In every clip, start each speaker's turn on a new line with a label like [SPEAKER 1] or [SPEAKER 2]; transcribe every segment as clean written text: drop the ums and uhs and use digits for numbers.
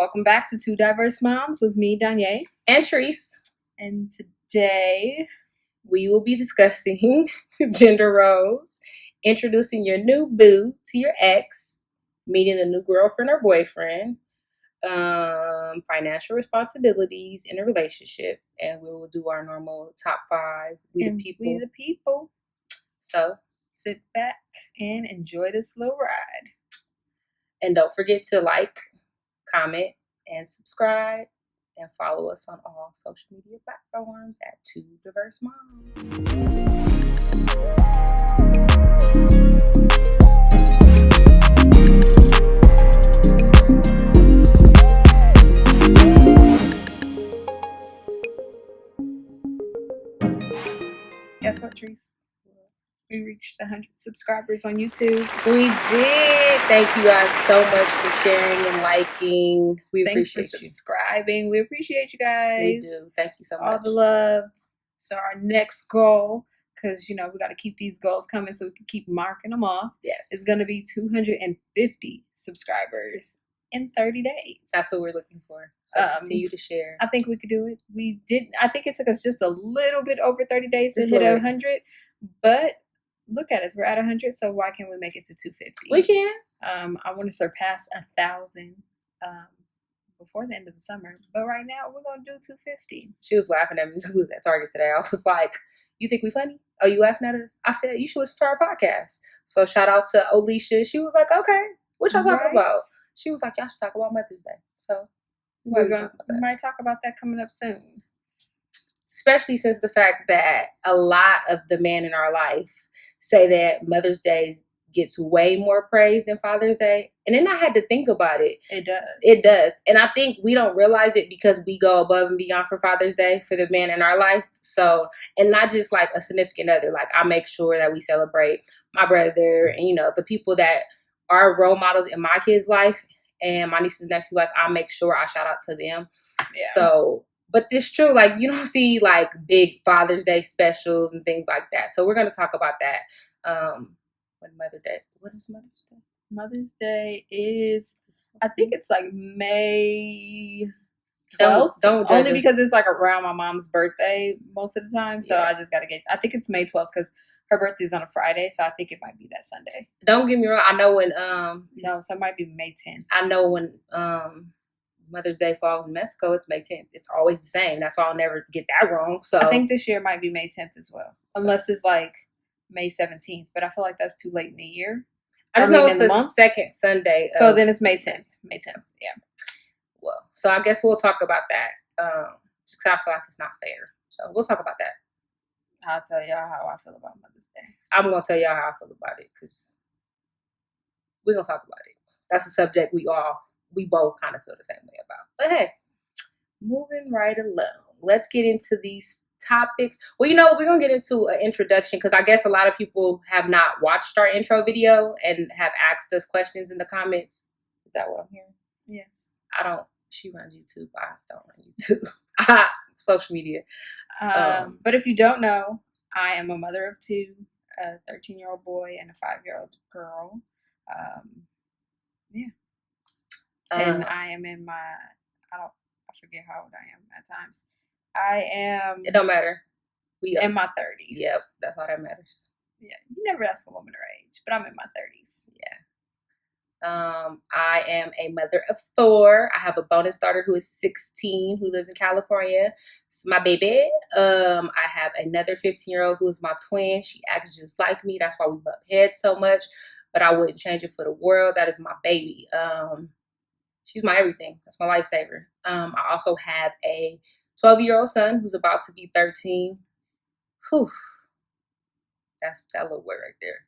[SPEAKER 1] Welcome back to Two Diverse Moms with me, Danye.
[SPEAKER 2] And Treese.
[SPEAKER 1] And today
[SPEAKER 2] we will be discussing gender roles, introducing your new boo to your ex, meeting a new girlfriend or boyfriend, financial responsibilities in a relationship, and we will do our normal top 5. We the people. So
[SPEAKER 1] sit back and enjoy this little ride.
[SPEAKER 2] And don't forget to like, comment, and subscribe, and follow us on all social media platforms at Two Diverse Moms.
[SPEAKER 1] Guess what, Treese? We reached 100 subscribers on YouTube.
[SPEAKER 2] We did. Thank you guys so much for sharing and liking.
[SPEAKER 1] Thanks for subscribing. We appreciate you guys.
[SPEAKER 2] We do. Thank you so much.
[SPEAKER 1] All the love. So our next goal, because, we got to keep these goals coming so we can keep marking them off.
[SPEAKER 2] Yes.
[SPEAKER 1] Is going to be 250 subscribers in 30 days.
[SPEAKER 2] That's what we're looking for. So continue to share.
[SPEAKER 1] I think we could do it. We did. I think it took us just a little bit over 30 days to hit 100, but look at us. We're at 100, so why can't we make it to 250?
[SPEAKER 2] We can.
[SPEAKER 1] I want to surpass 1,000 before the end of the summer, but right now we're going to do 250.
[SPEAKER 2] She was laughing at me at Target today. I was like, you think we funny? Oh, you laughing at us? I said, you should listen to our podcast. So shout out to Alicia. She was like, okay, what y'all talking about? She was like, y'all should talk about Mother's Day. So
[SPEAKER 1] we might talk about that coming up soon.
[SPEAKER 2] Especially since the fact that a lot of the men in our life say that Mother's Day gets way more praise than Father's Day. And then I had to think about it.
[SPEAKER 1] It does.
[SPEAKER 2] It does. And I think we don't realize it because we go above and beyond for Father's Day for the man in our life. So, and not just like a significant other. Like, I make sure that we celebrate my brother and, the people that are role models in my kid's life and my nieces and nephews' life. I make sure I shout out to them. Yeah. So, but it's true, like, you don't see, like, big Father's Day specials and things like that. So we're going to talk about that. What is Mother's Day?
[SPEAKER 1] Mother's Day is, I think it's like May 12th.
[SPEAKER 2] Don't
[SPEAKER 1] only because it's like around my mom's birthday most of the time. So yeah. I just got to I think it's May 12th because her birthday's on a Friday. So I think it might be that Sunday.
[SPEAKER 2] Don't get me wrong. I know when...
[SPEAKER 1] no, so it might be May 10th.
[SPEAKER 2] I know when... Mother's Day falls in Mexico, it's May 10th. It's always the same. That's why I'll never get that wrong. So
[SPEAKER 1] I think this year might be May 10th as well. Unless it's like May 17th. But I feel like that's too late in the year.
[SPEAKER 2] I just know it's the second Sunday.
[SPEAKER 1] So then it's May 10th. May 10th, yeah.
[SPEAKER 2] Well, so I guess we'll talk about that. Just because I feel like it's not fair. So we'll talk about that.
[SPEAKER 1] I'll tell y'all how I feel about Mother's Day.
[SPEAKER 2] I'm going to tell y'all how I feel about it because we're going to talk about it. That's a subject we both kind of feel the same way about. But hey, moving right along. Let's get into these topics. Well, we're going to get into an introduction because I guess a lot of people have not watched our intro video and have asked us questions in the comments. Is that what I'm hearing?
[SPEAKER 1] Yes.
[SPEAKER 2] She runs YouTube. I don't run YouTube. Social media.
[SPEAKER 1] But if you don't know, I am a mother of 2, a 13-year-old boy and a 5-year-old girl. Yeah. And I am in my, I forget how old I am at times. I am.
[SPEAKER 2] It don't matter.
[SPEAKER 1] In my 30s.
[SPEAKER 2] Yep, that's all that matters.
[SPEAKER 1] Yeah, you never ask a woman her age, but I'm in my 30s.
[SPEAKER 2] Yeah. I am a mother of 4. I have a bonus daughter who is 16, who lives in California. It's my baby. I have another 15-year-old who is my twin. She acts just like me. That's why we butt heads so much. But I wouldn't change it for the world. That is my baby. She's my everything. That's my lifesaver. I also have a 12-year-old son who's about to be 13. Whew. That's that little word right there.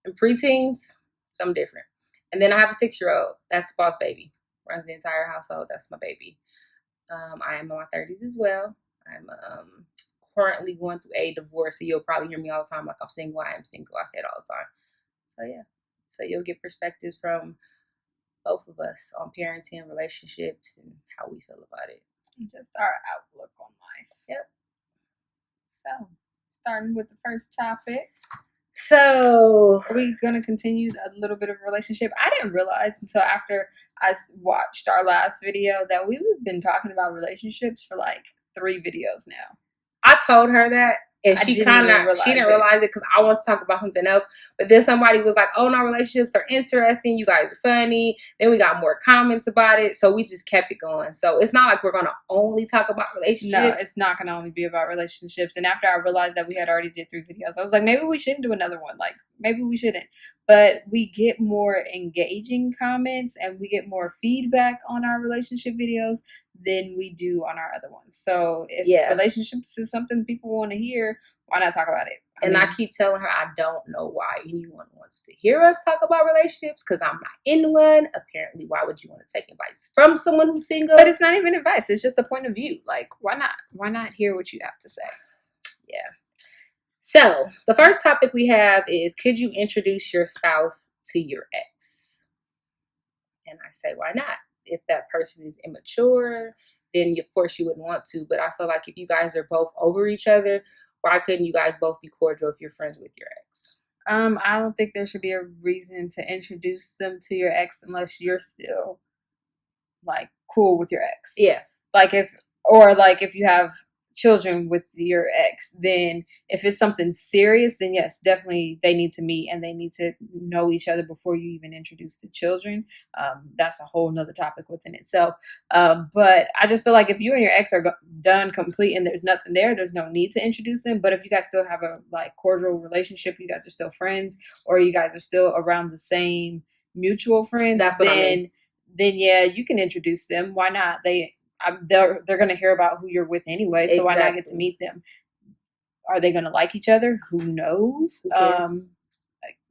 [SPEAKER 2] And preteens, something different. And then I have a 6-year-old. That's the boss baby. Runs the entire household. That's my baby. I am in my 30s as well. I'm currently going through a divorce. So you'll probably hear me all the time like I'm single. I am single. I say it all the time. So yeah. So you'll get perspectives from both of us on parenting, relationships, and how we feel about it.
[SPEAKER 1] And just our outlook on life.
[SPEAKER 2] Yep.
[SPEAKER 1] So, starting with the first topic.
[SPEAKER 2] So,
[SPEAKER 1] are we gonna continue a little bit of a relationship? I didn't realize until after I watched our last video that we've been talking about relationships for like 3 videos now.
[SPEAKER 2] I told her that, and
[SPEAKER 1] she didn't
[SPEAKER 2] realize it because I want to talk about something else. But then somebody was like, "Oh no, relationships are interesting. You guys are funny." Then we got more comments about it, so we just kept it going. So it's not like we're gonna only talk about relationships.
[SPEAKER 1] No, it's not gonna only be about relationships. And after I realized that we had already did 3 videos, I was like, maybe we shouldn't do another one. Like maybe we shouldn't. But we get more engaging comments and we get more feedback on our relationship videos than we do on our other ones. So if relationships is something people want to hear, why not talk about it?
[SPEAKER 2] I keep telling her I don't know why anyone wants to hear us talk about relationships because I'm not in one. Apparently, why would you want to take advice from someone who's single?
[SPEAKER 1] But it's not even advice. It's just a point of view. Like, why not? Why not hear what you have to say?
[SPEAKER 2] Yeah. So the first topic we have is, could you introduce your spouse to your ex? And I say, why not? If that person is immature, then of course you wouldn't want to. But I feel like if you guys are both over each other, why couldn't you guys both be cordial if you're friends with your ex?
[SPEAKER 1] I don't think there should be a reason to introduce them to your ex unless you're still like cool with your ex.
[SPEAKER 2] Yeah.
[SPEAKER 1] Like if you have children with your ex, then if it's something serious, then yes, definitely they need to meet and they need to know each other before you even introduce the children. That's a whole nother topic within itself. But I just feel like if you and your ex are done complete and there's nothing there, there's no need to introduce them. But if you guys still have a like cordial relationship, you guys are still friends, or you guys are still around the same mutual friends,
[SPEAKER 2] that's what I mean.
[SPEAKER 1] Then yeah, you can introduce them. Why not? They're going to hear about who you're with anyway, so why not get to meet them? Are they going to like each other? Who knows?
[SPEAKER 2] Who cares?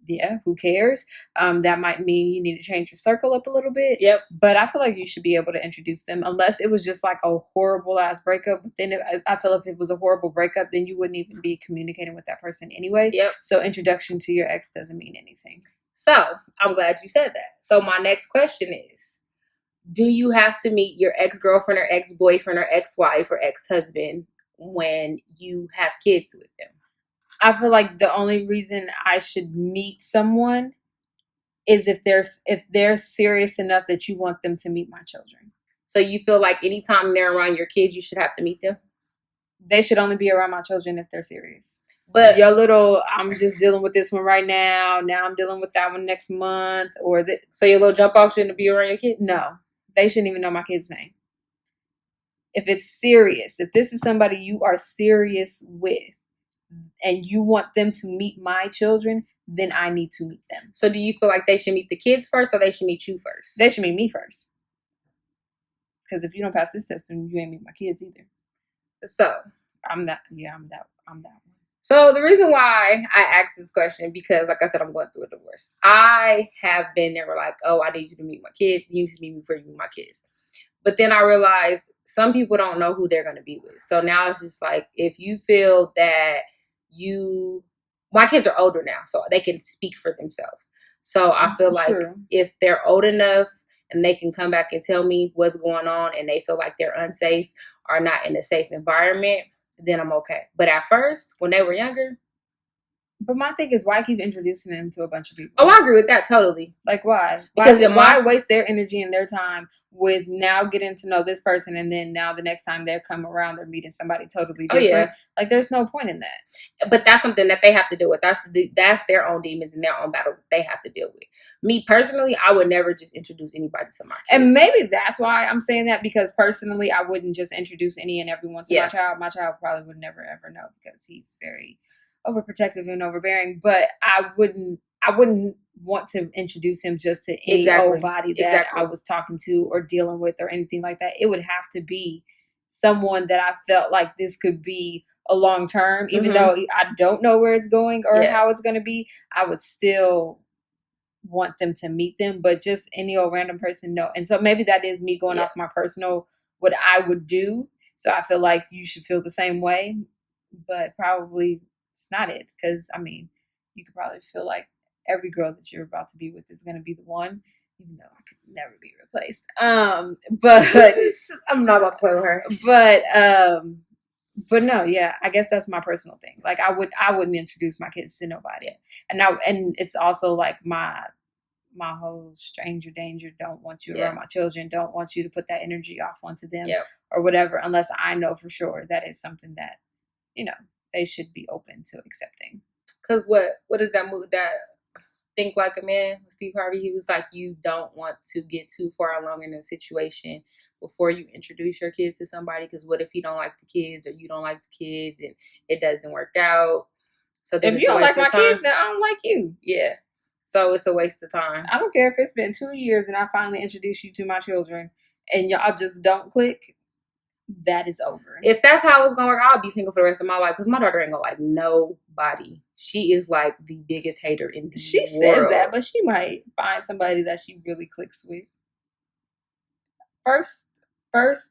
[SPEAKER 1] Yeah, who cares? That might mean you need to change your circle up a little bit.
[SPEAKER 2] Yep.
[SPEAKER 1] But I feel like you should be able to introduce them, unless it was just like a horrible ass breakup. But then I feel if it was a horrible breakup, then you wouldn't even be communicating with that person anyway.
[SPEAKER 2] Yep.
[SPEAKER 1] So introduction to your ex doesn't mean anything.
[SPEAKER 2] So I'm glad you said that. So my next question is, do you have to meet your ex-girlfriend or ex-boyfriend or ex-wife or ex-husband when you have kids with them?
[SPEAKER 1] I feel like the only reason I should meet someone is if they're serious enough that you want them to meet my children.
[SPEAKER 2] So you feel like anytime they're around your kids, you should have to meet them?
[SPEAKER 1] They should only be around my children if they're serious.
[SPEAKER 2] But
[SPEAKER 1] your little, I'm just dealing with this one right now. Now I'm dealing with that one next month.
[SPEAKER 2] So your little jump off shouldn't be around your kids?
[SPEAKER 1] No. They shouldn't even know my kid's name. If it's serious, if this is somebody you are serious with and you want them to meet my children, then I need to meet them.
[SPEAKER 2] So do you feel like they should meet the kids first or they should meet you first?
[SPEAKER 1] They should meet me first. Because if you don't pass this test, then you ain't meet my kids either.
[SPEAKER 2] So
[SPEAKER 1] I'm that one.
[SPEAKER 2] So the reason why I asked this question, because like I said, I'm going through a divorce. I have been never like, oh, I need you to meet my kids. You need to meet me before you meet my kids. But then I realized some people don't know who they're going to be with. So now it's just like, if you feel that my kids are older now, so they can speak for themselves. So I feel like if they're old enough and they can come back and tell me what's going on and they feel like they're unsafe or not in a safe environment, then I'm okay. But at first, when they were younger.
[SPEAKER 1] But my thing is, why keep introducing them to a bunch of people?
[SPEAKER 2] Oh, I agree with that totally.
[SPEAKER 1] Like, why?
[SPEAKER 2] Because
[SPEAKER 1] why waste their energy and their time with now getting to know this person and then now the next time they come around, they're meeting somebody totally different. Oh, yeah. Like, there's no point in that.
[SPEAKER 2] But that's something that they have to deal with. That's their own demons and their own battles that they have to deal with. Me personally, I would never just introduce anybody to my kids.
[SPEAKER 1] And maybe that's why I'm saying that, because personally, I wouldn't just introduce any and everyone to my child. My child probably would never ever know because he's very overprotective and overbearing. But I wouldn't want to introduce him just to any old body that I was talking to or dealing with or anything like that. It would have to be someone that I felt like this could be a long term, even though I don't know where it's going or how it's going to be. I would still want them to meet them, but just any old random person, no. And so maybe that is me going off my personal, what I would do. So I feel like you should feel the same way, but probably it's not it. Because I mean, you could probably feel like every girl that you're about to be with is going to be the one, even though I could never be replaced. But
[SPEAKER 2] I'm not about to play with her.
[SPEAKER 1] But But no, yeah, I guess that's my personal thing. Like I wouldn't introduce my kids to nobody. And it's also like my whole stranger danger, don't want you around my children, don't want you to put that energy off onto them or whatever, unless I know for sure that is something that, they should be open to accepting.
[SPEAKER 2] Because what is that movie, that Think Like a Man with Steve Harvey? He was like, you don't want to get too far along in a situation before you introduce your kids to somebody, because what if you don't like the kids or you don't like the kids and it doesn't work out? So then
[SPEAKER 1] if you don't like my kids, then I don't like you.
[SPEAKER 2] Yeah. So it's a waste of time.
[SPEAKER 1] I don't care if it's been 2 years and I finally introduce you to my children and y'all just don't click. That is over.
[SPEAKER 2] If that's how it's gonna work, I'll be single for the rest of my life, because my daughter ain't gonna like nobody. She is like the biggest hater in the world.
[SPEAKER 1] She says that, but she might find somebody that she really clicks with. First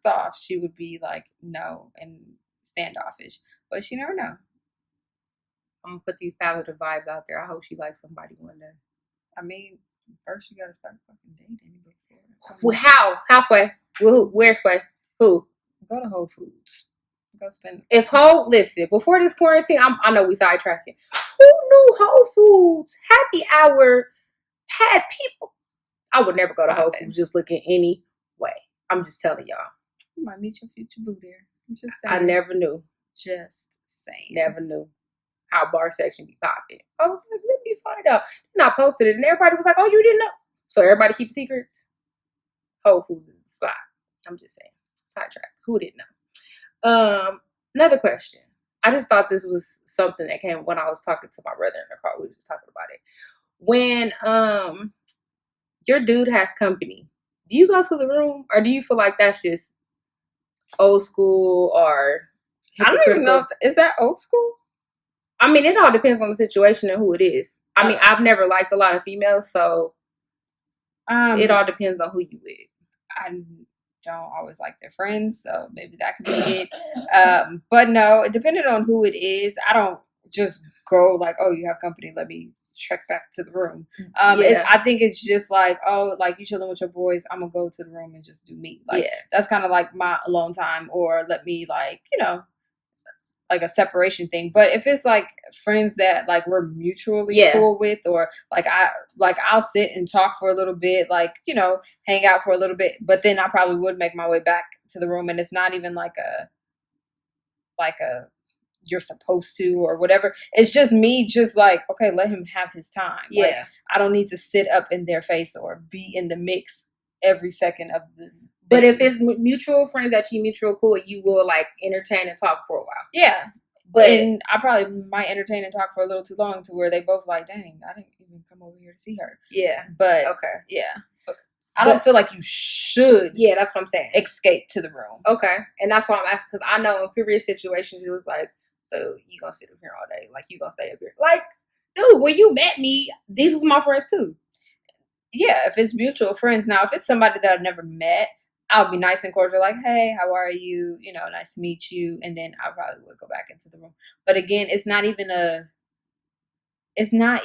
[SPEAKER 1] off, she would be like no and standoffish, but she never know.
[SPEAKER 2] I'm gonna put these positive vibes out there. I hope she likes somebody one day.
[SPEAKER 1] I mean, first you gotta start fucking dating before.
[SPEAKER 2] Well, how Sway? Where Sway? Who?
[SPEAKER 1] Go to Whole Foods. Go spend.
[SPEAKER 2] Listen, before this quarantine, I know we sidetracking. Who knew Whole Foods happy hour had people? I would never go to Whole Foods just looking any way. I'm just telling y'all.
[SPEAKER 1] You might meet your future boo there. I'm just saying.
[SPEAKER 2] I never knew.
[SPEAKER 1] Just saying.
[SPEAKER 2] Never knew how bar section be popping. I was like, let me find out. Then I posted it and everybody was like, oh, you didn't know? So everybody keeps secrets? Whole Foods is the spot. I'm just saying. Sidetrack. Who didn't know? Another question. I just thought this was something that came when I was talking to my brother in the car. We were just talking about it. When your dude has company, do you go to the room, or do you feel like that's just old school or
[SPEAKER 1] I don't even know is that old school?
[SPEAKER 2] I mean, it all depends on the situation and who it is. I mean, I've never liked a lot of females, so it all depends on who you with.
[SPEAKER 1] I don't always like their friends, so maybe that could be it. But no, depending on who it is, I don't just go like, oh, you have company, let me trek back to the room. I think it's just like, oh, like you chilling with your boys, I'm gonna go to the room and just do me. Like that's kind of like my alone time, or let me like, like a separation thing. But if it's like friends that like we're mutually cool with, or like I'll sit and talk for a little bit, like, hang out for a little bit, but then I probably would make my way back to the room. And it's not even like a you're supposed to or whatever. It's just me just like, okay, let him have his time.
[SPEAKER 2] Yeah.
[SPEAKER 1] Like, I don't need to sit up in their face or be in the mix every second of the day.
[SPEAKER 2] But if it's mutual friends that you mutual cool, you will like entertain and talk for a while.
[SPEAKER 1] Yeah. But and I probably might entertain and talk for a little too long to where they both like, dang, I didn't even come over here to see her.
[SPEAKER 2] Yeah.
[SPEAKER 1] But
[SPEAKER 2] okay.
[SPEAKER 1] Yeah. I don't feel like you should.
[SPEAKER 2] Yeah, that's what I'm saying.
[SPEAKER 1] Escape to the room.
[SPEAKER 2] Okay. And that's why I'm asking, because I know in previous situations it was like, so you gonna sit up here all day? Like, you gonna stay up here? Like, dude, when you met me, these was my friends too.
[SPEAKER 1] Yeah, if it's mutual friends. Now, if it's somebody that I've never met, I'll be nice and cordial, like, hey, how are you? Nice to meet you. And then I probably would go back into the room. But again, it's not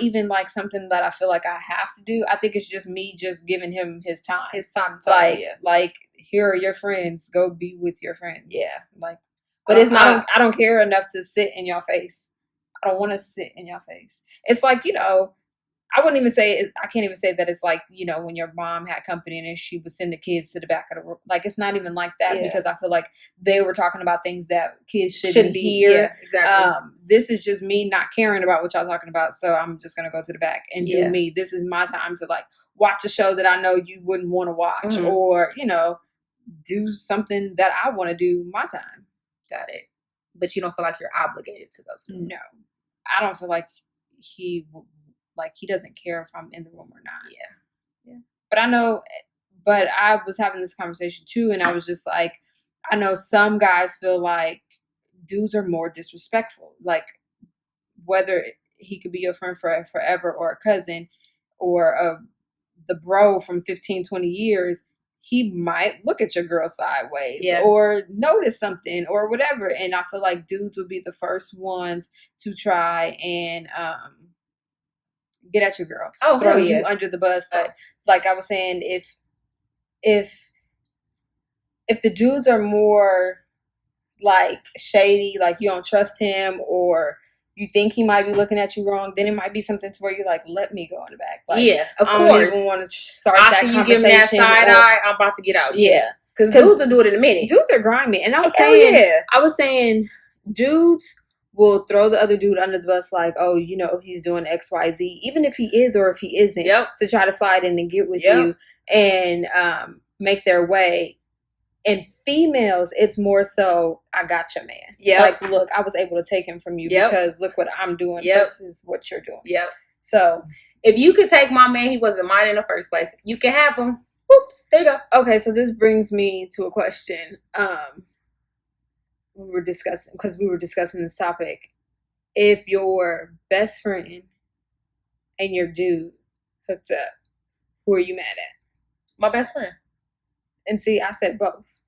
[SPEAKER 1] even like something that I feel like I have to do. I think it's just me just giving him his time.
[SPEAKER 2] His time to talk.
[SPEAKER 1] Like, here are your friends. Go be with your friends.
[SPEAKER 2] Yeah.
[SPEAKER 1] Like,
[SPEAKER 2] but it's not.
[SPEAKER 1] I don't care enough to sit in your face. I don't want to sit in your face. It's like, I wouldn't even say I can't even say that it's like, when your mom had company and she would send the kids to the back of the room. Like, it's not even like that because I feel like they were talking about things that kids shouldn't hear.
[SPEAKER 2] Yeah, exactly.
[SPEAKER 1] This is just me not caring about what y'all talking about. So I'm just going to go to the back and do me. This is my time to like watch a show that I know you wouldn't want to watch or, do something that I want to do my time.
[SPEAKER 2] Got it. But you don't feel like you're obligated to go through.
[SPEAKER 1] No, I don't feel like he doesn't care if I'm in the room or not.
[SPEAKER 2] Yeah.
[SPEAKER 1] But I was having this conversation too, and I was just like, I know some guys feel like dudes are more disrespectful. Like, whether he could be your friend forever or a cousin or the bro from 15, 20 years, he might look at your girl sideways or notice something or whatever. And I feel like dudes would be the first ones to try and get at your girl. Throw you under the bus. Like I was saying, if the dudes are more like shady, like you don't trust him, or you think he might be looking at you wrong, then it might be something to where you're like, let me go in the back. Like,
[SPEAKER 2] yeah, of
[SPEAKER 1] I
[SPEAKER 2] course.
[SPEAKER 1] don't even want to start
[SPEAKER 2] I
[SPEAKER 1] that
[SPEAKER 2] see you
[SPEAKER 1] conversation.
[SPEAKER 2] giving that side eye. I'm about to get out.
[SPEAKER 1] Yeah.
[SPEAKER 2] Because dudes will do it in a minute.
[SPEAKER 1] Dudes are grimy. And I was saying, dudes will throw the other dude under the bus like, oh, you know, he's doing XYZ, even if he is or if he isn't, to try to slide in and get with you and make their way. And females, it's more so, I got your man. Like, look, I was able to take him from you because look what I'm doing versus what you're doing. So,
[SPEAKER 2] if you could take my man, he wasn't mine in the first place. You can have him. Oops, there you go.
[SPEAKER 1] Okay, so this brings me to a question. We were discussing this topic. If your best friend and your dude hooked up, who are you mad at?
[SPEAKER 2] My best friend.
[SPEAKER 1] And see, I said both.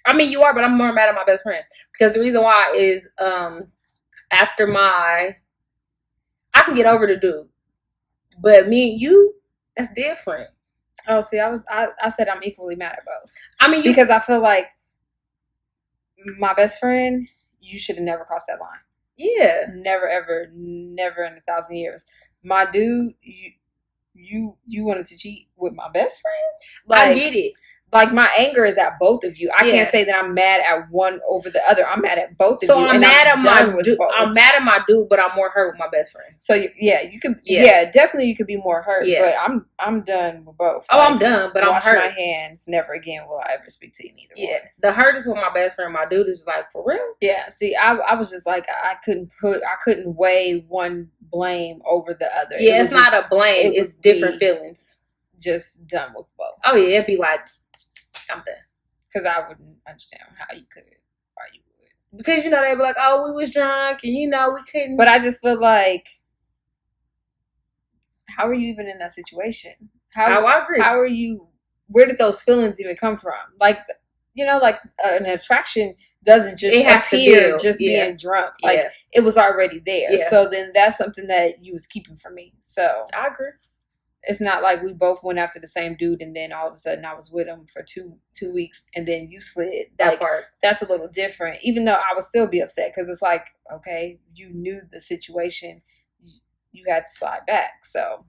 [SPEAKER 2] I mean, you are, but I'm more mad at my best friend because the reason why is after I can get over the dude, but me and you, that's different.
[SPEAKER 1] Oh, see, I said I'm equally mad at both.
[SPEAKER 2] I mean,
[SPEAKER 1] because I feel like my best friend, you should have never crossed that line.
[SPEAKER 2] Yeah,
[SPEAKER 1] never ever, never in 1,000 years. My dude, you wanted to cheat with my best friend. Like,
[SPEAKER 2] I get it.
[SPEAKER 1] Like, my anger is at both of you. I can't say that I'm mad at one over the other. I'm mad at both of you.
[SPEAKER 2] So I'm mad at my dude. I'm mad at my dude, but I'm more hurt with my best friend.
[SPEAKER 1] So you could, definitely you could be more hurt. Yeah. But I'm done with both.
[SPEAKER 2] Oh, like, I'm done, but I'm hurt.
[SPEAKER 1] Wash my hands. Never again will I ever speak to you either.
[SPEAKER 2] Yeah, one. The hurt is with my best friend. My dude is like, for real.
[SPEAKER 1] Yeah. See, I was just like, I couldn't weigh one blame over the other.
[SPEAKER 2] Yeah, it's not a blame. It's different feelings.
[SPEAKER 1] Just done with both.
[SPEAKER 2] Oh yeah, it'd be like, I'm done.
[SPEAKER 1] Because I wouldn't understand how you could. Why you would.
[SPEAKER 2] Because, you know, they'd be like, oh, we was drunk and, you know, we couldn't.
[SPEAKER 1] But I just feel like, how are you even in that situation?
[SPEAKER 2] I agree.
[SPEAKER 1] How are you, where did those feelings even come from? Like, you know, like an attraction doesn't just appear just being drunk. Like, it was already there. Yeah. So then that's something that you was keeping from me. So
[SPEAKER 2] I agree.
[SPEAKER 1] It's not like we both went after the same dude and then all of a sudden I was with him for two weeks and then you slid.
[SPEAKER 2] That part. That's
[SPEAKER 1] a little different. Even though I would still be upset because it's like, okay, you knew the situation. You had to slide back. So,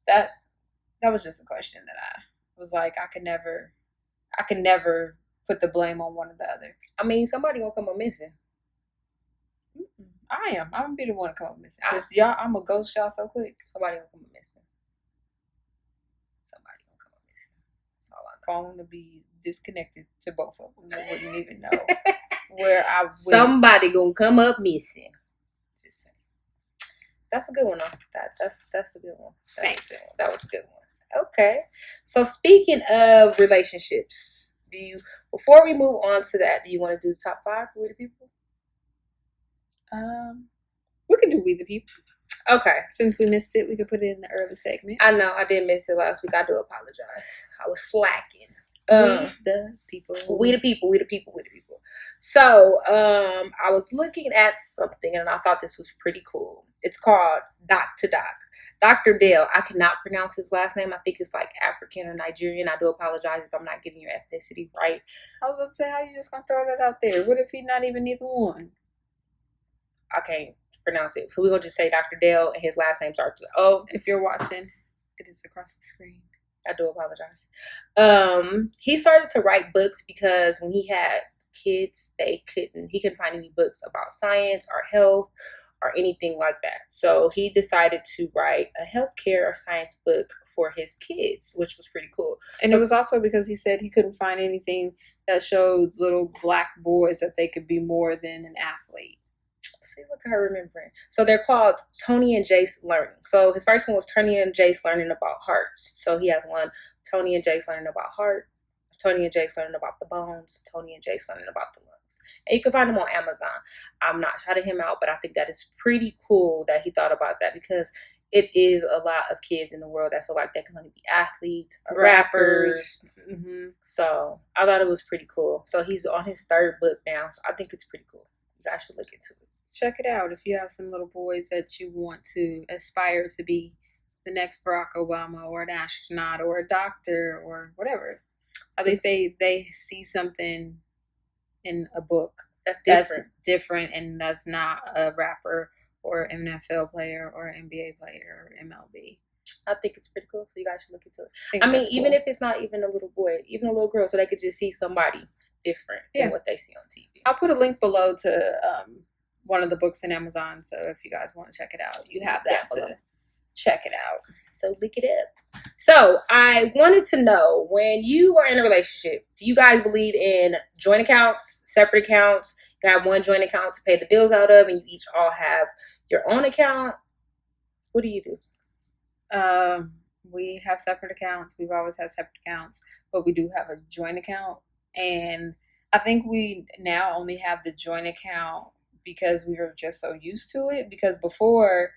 [SPEAKER 1] that was just a question that I was like, I could never put the blame on one or the other.
[SPEAKER 2] I mean, somebody gonna come up missing.
[SPEAKER 1] I am. I'm gonna be the one to come up missing. Because I'm gonna ghost y'all so quick.
[SPEAKER 2] Somebody gonna come up missing. Somebody gonna come up missing. That's all I know.
[SPEAKER 1] Phone to be disconnected to both of them. They wouldn't even know where I went.
[SPEAKER 2] Somebody gonna come up missing. Just saying. That's a good one, though. That's a good one.
[SPEAKER 1] Thanks.
[SPEAKER 2] That was a good one. Okay. So speaking of relationships, before we move on to that, do you want to do top 5 for We the People?
[SPEAKER 1] We could do We the People.
[SPEAKER 2] Okay.
[SPEAKER 1] Since we missed it, we could put it in the early segment.
[SPEAKER 2] I know I did miss it last week. I do apologize. I was slacking.
[SPEAKER 1] We the People.
[SPEAKER 2] We the People. We the People. We the People. So, I was looking at something and I thought this was pretty cool. It's called Doc to Doc. Dr. Dale, I cannot pronounce his last name. I think it's like African or Nigerian. I do apologize if I'm not getting your ethnicity right.
[SPEAKER 1] I was about to say, how you just gonna throw that out there? What if he's not even neither one?
[SPEAKER 2] I can't pronounce it. So we're going to just say Dr. Dale and his last name starts with O.
[SPEAKER 1] If you're watching, it is across the screen.
[SPEAKER 2] I do apologize. He started to write books because when he had kids, he couldn't find any books about science or health or anything like that. So he decided to write a healthcare or science book for his kids, which was pretty cool.
[SPEAKER 1] And it was also because he said he couldn't find anything that showed little black boys that they could be more than an athlete.
[SPEAKER 2] See, look at her remembering. So they're called Tony and Jace Learning. So his first one was Tony and Jace Learning About Hearts. So he has one, Tony and Jace Learning About Heart, Tony and Jace Learning About the Bones, Tony and Jace Learning About the Lungs. And you can find them on Amazon. I'm not shouting him out, but I think that is pretty cool that he thought about that because it is a lot of kids in the world that feel like they can only be athletes or rappers. Mm-hmm. So I thought it was pretty cool. So he's on his 3rd book now. So I think it's pretty cool. You guys should look into it.
[SPEAKER 1] Check it out if you have some little boys that you want to aspire to be the next Barack Obama or an astronaut or a doctor or whatever. At least they see something in a book.
[SPEAKER 2] That's different.
[SPEAKER 1] That's different, and that's not a rapper or NFL player or NBA player or MLB.
[SPEAKER 2] I think it's pretty cool, so you guys should look into it. I mean, even if it's not even a little boy, even a little girl, so they could just see somebody different than what they see on TV.
[SPEAKER 1] I'll put a link below to one of the books in Amazon, so if you guys want to check it out, you have that to check it out.
[SPEAKER 2] So look it up. So I wanted to know, when you are in a relationship, do you guys believe in joint accounts, separate accounts? You have one joint account to pay the bills out of, and you each all have your own account. What do you do?
[SPEAKER 1] We have separate accounts. We've always had separate accounts, but we do have a joint account. And I think we now only have the joint account because we were just so used to it. Because before,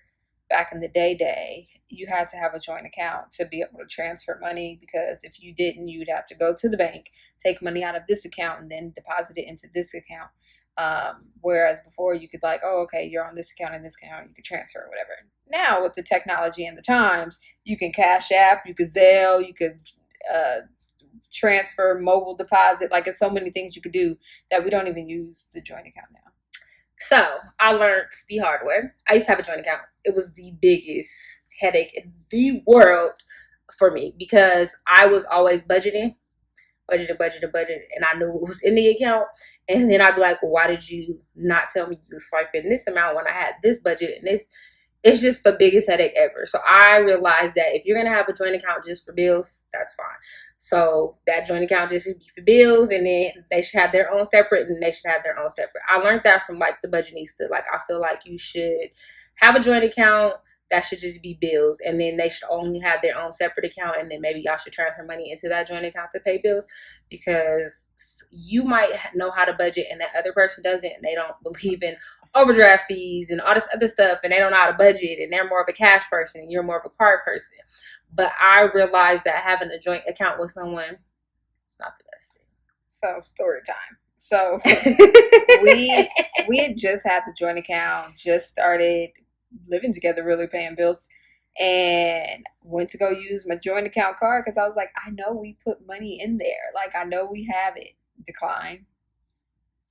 [SPEAKER 1] back in the day, you had to have a joint account to be able to transfer money, because if you didn't, you'd have to go to the bank, take money out of this account, and then deposit it into this account. Whereas before, you could like, oh, okay, you're on this account and this account, you could transfer or whatever. Now with the technology and the times, you can Cash App, you could Zelle, you could transfer, mobile deposit. Like, it's so many things you could do that we don't even use the joint account now.
[SPEAKER 2] So I learned the hard way. I used to have a joint account. It was the biggest headache in the world for me, because I was always budgeting, and I knew it was in the account. And then I'd be like, well, why did you not tell me you could swipe in this amount when I had this budget and this? It's just the biggest headache ever. So I realized that if you're going to have a joint account just for bills, that's fine. So that joint account just should be for bills, and then they should have their own separate, and they should have their own separate. I learned that from like the Budgetnista. Like, I feel like you should have a joint account that should just be bills, and then they should only have their own separate account, and then maybe y'all should transfer money into that joint account to pay bills, because you might know how to budget and that other person doesn't, and they don't believe in overdraft fees and all this other stuff, and they don't know how to budget, and they're more of a cash person and you're more of a card person. But I realized that having a joint account with someone, it's not the best thing.
[SPEAKER 1] So, story time. So we had just had the joint account, just started living together, really paying bills, and went to go use my joint account card because I was like, I know we put money in there. Like, I know we have it. Decline.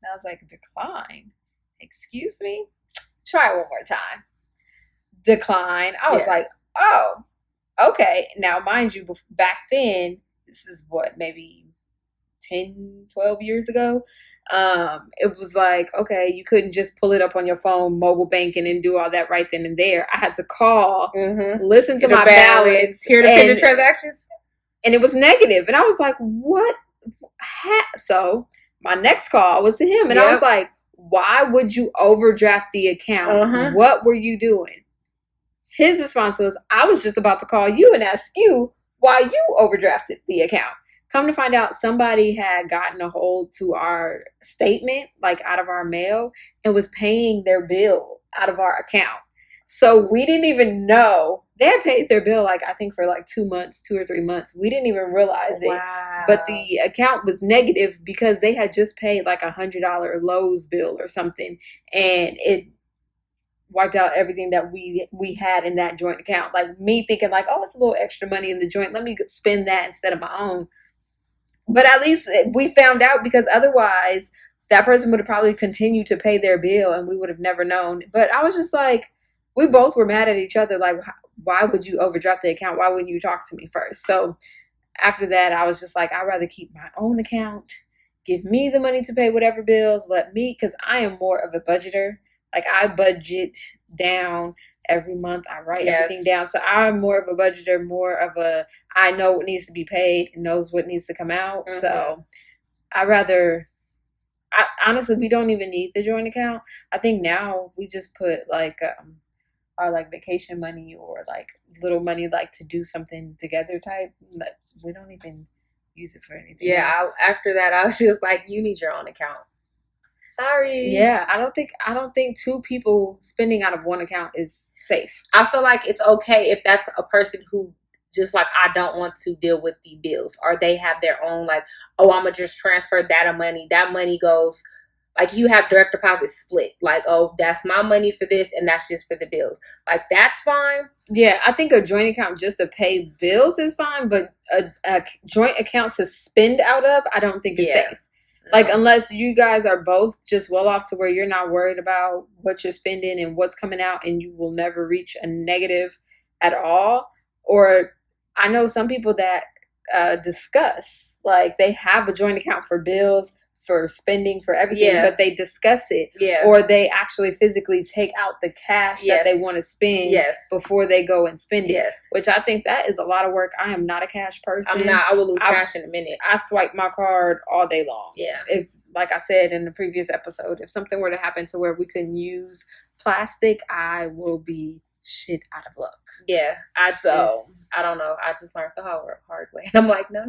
[SPEAKER 1] And I was like, decline? Excuse me? Try it one more time. Decline. I was like, oh, okay. Now, mind you, back then, this is what, maybe 10, 12 years ago, it was like, okay, you couldn't just pull it up on your phone, mobile banking, and do all that right then and there. I had to call, listen to my balance,
[SPEAKER 2] hear the pin transactions,
[SPEAKER 1] and it was negative. And I was like, what? So my next call was to him, and I was like, why would you overdraft the account? What were you doing? His response was, I was just about to call you and ask you why you overdrafted the account. Come to find out, somebody had gotten a hold to our statement, like out of our mail, and was paying their bill out of our account. So we didn't even know. They had paid their bill, like, I think for like 2 months, 2 or 3 months. We didn't even realize it. But the account was negative because they had just paid like $100 Lowe's bill or something. And it wiped out everything that we had in that joint account. Like, me thinking like, oh, it's a little extra money in the joint. Let me spend that instead of my own. But at least we found out, because otherwise that person would have probably continued to pay their bill and we would have never known. But I was just like, we both were mad at each other. Like, why would you overdraft the account? Why wouldn't you talk to me first? So after that, I was just like, I'd rather keep my own account. Give me the money to pay whatever bills. Let me, because I am more of a budgeter. Like, I budget down every month. I write everything down. So I'm more of a budgeter, more of a, I know what needs to be paid and knows what needs to come out. So honestly, we don't even need the joint account. I think now we just put like our like vacation money or like little money, like to do something together type. But we don't even use it for anything else.
[SPEAKER 2] After that, I was just like, you need your own account. Sorry.
[SPEAKER 1] Yeah, I don't think two people spending out of one account is safe.
[SPEAKER 2] I feel like it's okay if that's a person who just like, I don't want to deal with the bills, or they have their own, like, oh, I'm gonna just transfer that money. That money goes, like, you have direct deposit split. Like, oh, that's my money for this, and that's just for the bills. Like, that's fine.
[SPEAKER 1] Yeah, I think a joint account just to pay bills is fine, but a joint account to spend out of, I don't think is safe. Like, unless you guys are both just well off to where you're not worried about what you're spending and what's coming out, and you will never reach a negative at all. Or I know some people that discuss, like, they have a joint account for bills, for spending, for everything, but they discuss it. Or they actually physically take out the cash that they want to spend before they go and spend it. Which I think that is a lot of work. I am not a cash person.
[SPEAKER 2] I'm not. I will lose cash in a minute.
[SPEAKER 1] I swipe my card all day long. If, like I said in the previous episode, if something were to happen to where we couldn't use plastic, I will be shit out of luck.
[SPEAKER 2] I don't know. I just learned the hard way. And I'm like, no.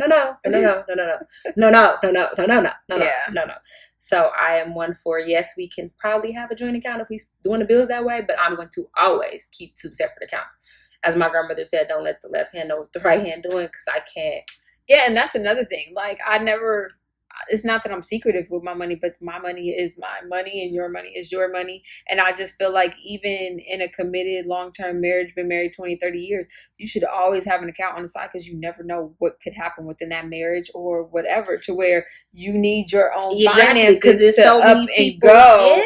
[SPEAKER 2] So I am one for, yes, we can probably have a joint account if we doing the bills that way, but I'm going to always keep 2 separate accounts. As my grandmother said, don't let the left hand know what the right hand doing, because I can't.
[SPEAKER 1] Yeah, and that's another thing. Like, it's not that I'm secretive with my money, but my money is my money and your money is your money. And I just feel like even in a committed long-term marriage, been married 20, 30 years, you should always have an account on the side, because you never know what could happen within that marriage or whatever, to where you need your own finances to so up and go.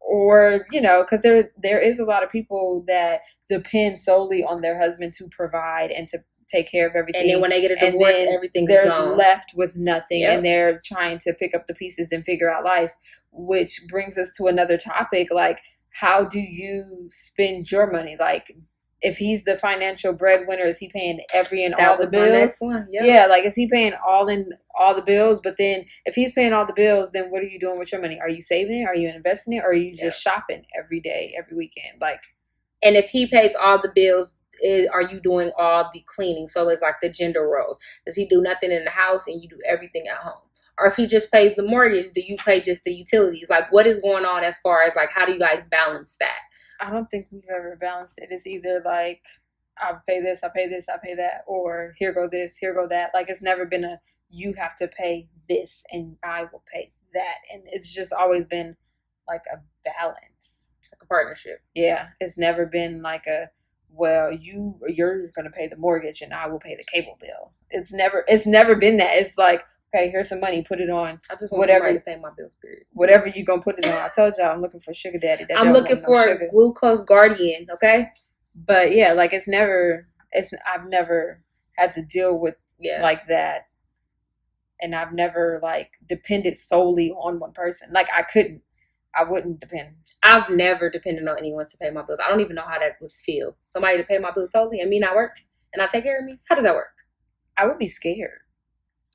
[SPEAKER 1] Or you know, because there is a lot of people that depend solely on their husband to provide and to take care of everything.
[SPEAKER 2] And then when they get a divorce, everything's
[SPEAKER 1] they're
[SPEAKER 2] gone.
[SPEAKER 1] left with nothing. And they're trying to pick up the pieces and figure out life, which brings us to another topic. Like, how do you spend your money? Like, if he's the financial breadwinner, is he paying every and all the bills?
[SPEAKER 2] Next one.
[SPEAKER 1] Yeah, like, is he paying all the bills? But then if he's paying all the bills, then what are you doing with your money? Are you saving it? Are you investing it? Or are you just shopping every day, every weekend? Like,
[SPEAKER 2] and if he pays all the bills, are you doing all the cleaning? So it's like the gender roles. Does he do nothing in the house and you do everything at home? Or if he just pays the mortgage, do you pay just the utilities? Like, what is going on as far as, like, how do you guys balance that?
[SPEAKER 1] I don't think we've ever balanced it. It's either like, I pay this, I pay this, I pay that, or here go this, here go that. Like, it's never been a, you have to pay this and I will pay that. And it's just always been like a balance.
[SPEAKER 2] Like a partnership.
[SPEAKER 1] Yeah. It's never been like a, well, you're going to pay the mortgage and I will pay the cable bill. It's never been that. It's like, okay, here's some money, put it on.
[SPEAKER 2] I just want whatever to pay my bills, period.
[SPEAKER 1] Whatever you going to put it on. I told y'all I'm looking for sugar daddy.
[SPEAKER 2] I'm looking for a glucose guardian, okay?
[SPEAKER 1] But yeah, like, I've never had to deal with like that. And I've never like depended solely on one person. Like, I wouldn't depend.
[SPEAKER 2] I've never depended on anyone to pay my bills. I don't even know how that would feel. Somebody to pay my bills solely and me not work and I take care of me. How does that work?
[SPEAKER 1] I would be scared.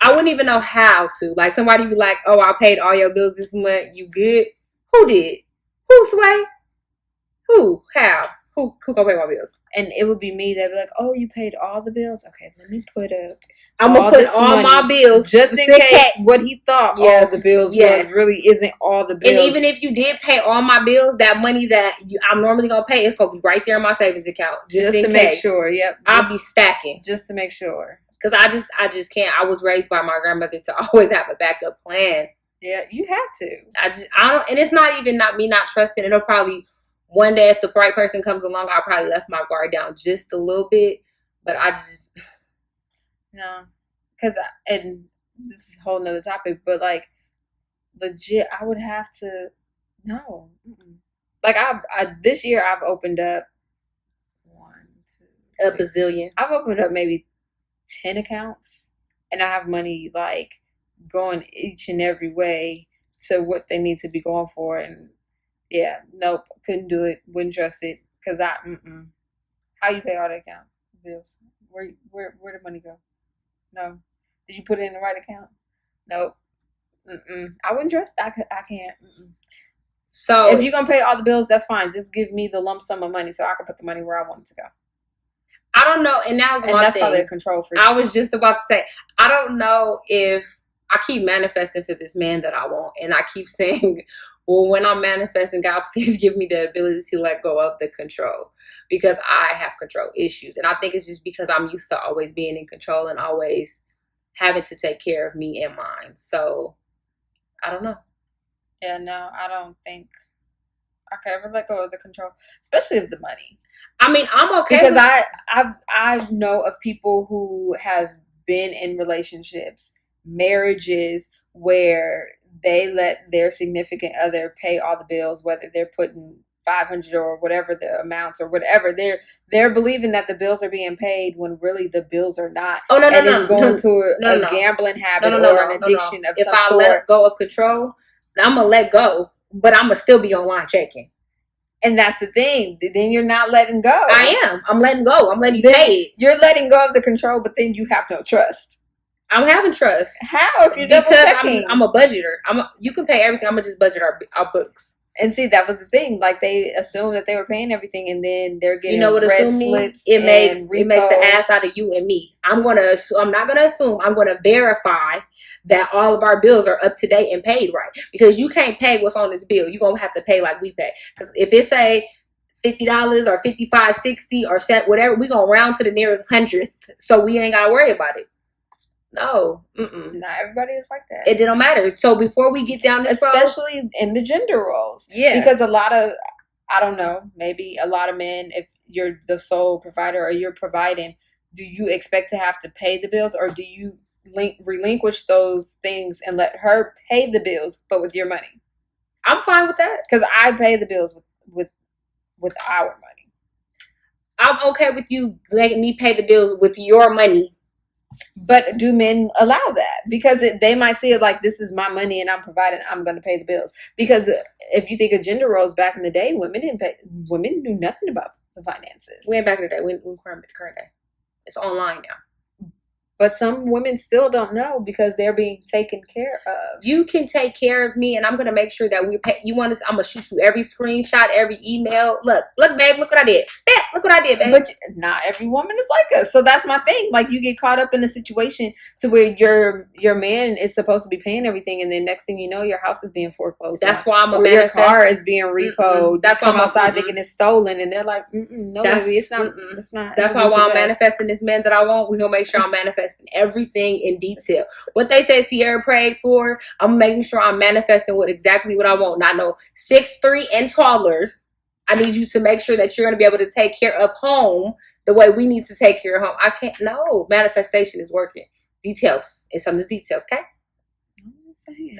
[SPEAKER 2] I wouldn't even know how to. Like, somebody be like, oh, I paid all your bills this month. You good? Who did? Who, Sway? Who? How? Who gonna pay my bills?
[SPEAKER 1] And it would be me that'd be like, oh, you paid all the bills? Okay, let me put up.
[SPEAKER 2] I'm going to put all my bills.
[SPEAKER 1] Just in case what he thought all the bills was really isn't all the bills.
[SPEAKER 2] And even if you did pay all my bills, that money that I'm normally going to pay, it's going to be right there in my savings account. Just in
[SPEAKER 1] to make sure. Yep.
[SPEAKER 2] I'll be stacking.
[SPEAKER 1] Just to make sure.
[SPEAKER 2] Because I just can't. I was raised by my grandmother to always have a backup plan.
[SPEAKER 1] Yeah, you have to.
[SPEAKER 2] I don't, and it's not even me not trusting. It'll probably, one day if the right person comes along, I'll probably left my guard down just a little bit. But I just...
[SPEAKER 1] No. Because, and this is a whole nother topic, but like, legit, I would have to, no. Like, this year I've opened up
[SPEAKER 2] a bazillion.
[SPEAKER 1] I've opened up maybe 10 accounts, and I have money like going each and every way to what they need to be going for. And yeah, nope, couldn't do it, wouldn't trust it, because how you pay all the account bills? Where the money go? No. Did you put it in the right account? Nope. I wouldn't trust. I can't. So if you're gonna pay all the bills, that's fine. Just give me the lump sum of money so I can put the money where I want it to go.
[SPEAKER 2] I don't know, and that's
[SPEAKER 1] probably a control freak.
[SPEAKER 2] I was just about to say, I don't know if I keep manifesting for this man that I want, and I keep saying, well, when I'm manifesting, God, please give me the ability to let go of the control, because I have control issues, and I think it's just because I'm used to always being in control and always having to take care of me and mine. So I don't know.
[SPEAKER 1] Yeah, no, I don't think I could ever let go of the control, especially of the money.
[SPEAKER 2] I mean, I'm okay
[SPEAKER 1] because I know of people who have been in relationships marriages where they let their significant other pay all the bills, whether they're putting 500 or whatever the amounts or whatever, they're believing that the bills are being paid when really the bills are not.
[SPEAKER 2] Oh, no,
[SPEAKER 1] and it's going to a gambling habit or an addiction of
[SPEAKER 2] if
[SPEAKER 1] some
[SPEAKER 2] I
[SPEAKER 1] sort.
[SPEAKER 2] let go of control, I'm gonna let go, but I'm gonna still be online checking.
[SPEAKER 1] And that's the thing. Then you're not letting go.
[SPEAKER 2] I am. I'm letting go. I'm letting you pay it.
[SPEAKER 1] You're letting go of the control, but then you have no trust.
[SPEAKER 2] I'm having trust.
[SPEAKER 1] How? If you're double checking?
[SPEAKER 2] I'm a budgeter. You can pay everything. I'm gonna just budget our books.
[SPEAKER 1] And see, that was the thing. Like, they assumed that they were paying everything, and then they're getting red slips.
[SPEAKER 2] It makes an ass out of you and me. I'm not gonna assume. I'm gonna verify that all of our bills are up to date and paid right. Because you can't pay what's on this bill. You're gonna have to pay like we pay. Because if it say $50 or $55, $60 or whatever, we gonna round to the nearest hundredth, so we ain't gotta worry about it. No,
[SPEAKER 1] not everybody is like that.
[SPEAKER 2] It don't matter. So before we get down this
[SPEAKER 1] especially in the gender roles, because a lot of, I don't know, maybe a lot of men, if you're the sole provider or you're providing, do you expect to have to pay the bills, or do you relinquish those things and let her pay the bills, but with your money?
[SPEAKER 2] I'm fine with that,
[SPEAKER 1] because I pay the bills with our money.
[SPEAKER 2] I'm okay with you letting me pay the bills with your money.
[SPEAKER 1] But do men allow that? Because they might see it like, this is my money and I'm providing, I'm going to pay the bills. Because if you think of gender roles back in the day, women knew nothing about the finances.
[SPEAKER 2] We ain't back in the day. We current day. It's online now.
[SPEAKER 1] But some women still don't know because they're being taken care of.
[SPEAKER 2] You can take care of me, and I'm gonna make sure that we pay. I'm gonna shoot you every screenshot, every email. Look, babe, look what I did. Look what I did, babe.
[SPEAKER 1] But not every woman is like us. So that's my thing. Like, you get caught up in a situation to where your man is supposed to be paying everything, and then next thing you know, your house is being foreclosed.
[SPEAKER 2] That's why I'm a
[SPEAKER 1] manifest. Your car is being repoed.
[SPEAKER 2] That's
[SPEAKER 1] why I'm outside thinking it's stolen, and they're like, no, baby, it's not. It's not.
[SPEAKER 2] That's why while I'm manifesting this man that I want, we're gonna make sure I'm manifesting everything in detail. What they said Sierra prayed for, I'm making sure I'm manifesting exactly what I want. Not no 6'3" and taller. I need you to make sure that you're going to be able to take care of home the way we need to take care of home. I can't. No, manifestation is working. Details. It's on the details, okay?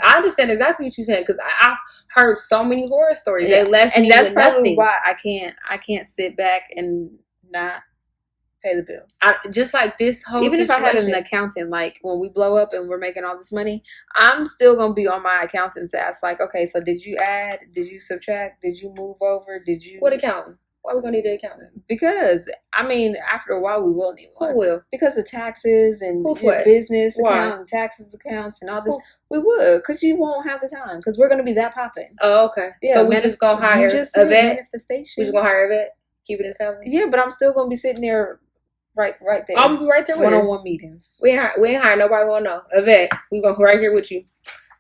[SPEAKER 2] I understand exactly what you're saying, because I've heard so many horror stories. Yeah. They left me with nothing. And that's probably
[SPEAKER 1] why I can't sit back and not pay the bills.
[SPEAKER 2] Just like this whole
[SPEAKER 1] even
[SPEAKER 2] situation.
[SPEAKER 1] If I had an accountant, like when we blow up and we're making all this money, I'm still gonna be on my accountant's ass. Like, okay, so did you add? Did you subtract? Did you move over? Did you?
[SPEAKER 2] What accountant? Why are we gonna need an accountant?
[SPEAKER 1] Because I mean, after a while, we will need one.
[SPEAKER 2] Who will?
[SPEAKER 1] Because of taxes and business account, taxes accounts, and all this. We would, because you won't have the time. Because we're gonna be that popping.
[SPEAKER 2] Oh, okay. Yeah, so we just gonna hire a vet.
[SPEAKER 1] Manifestation.
[SPEAKER 2] We just gonna hire a vet. Keep it in the family.
[SPEAKER 1] Yeah, but I'm still gonna be sitting there. Right there.
[SPEAKER 2] I'm gonna be right there with
[SPEAKER 1] one-on-one meetings.
[SPEAKER 2] We ain't hire nobody. Wanna know a vet? We gonna be right here with you.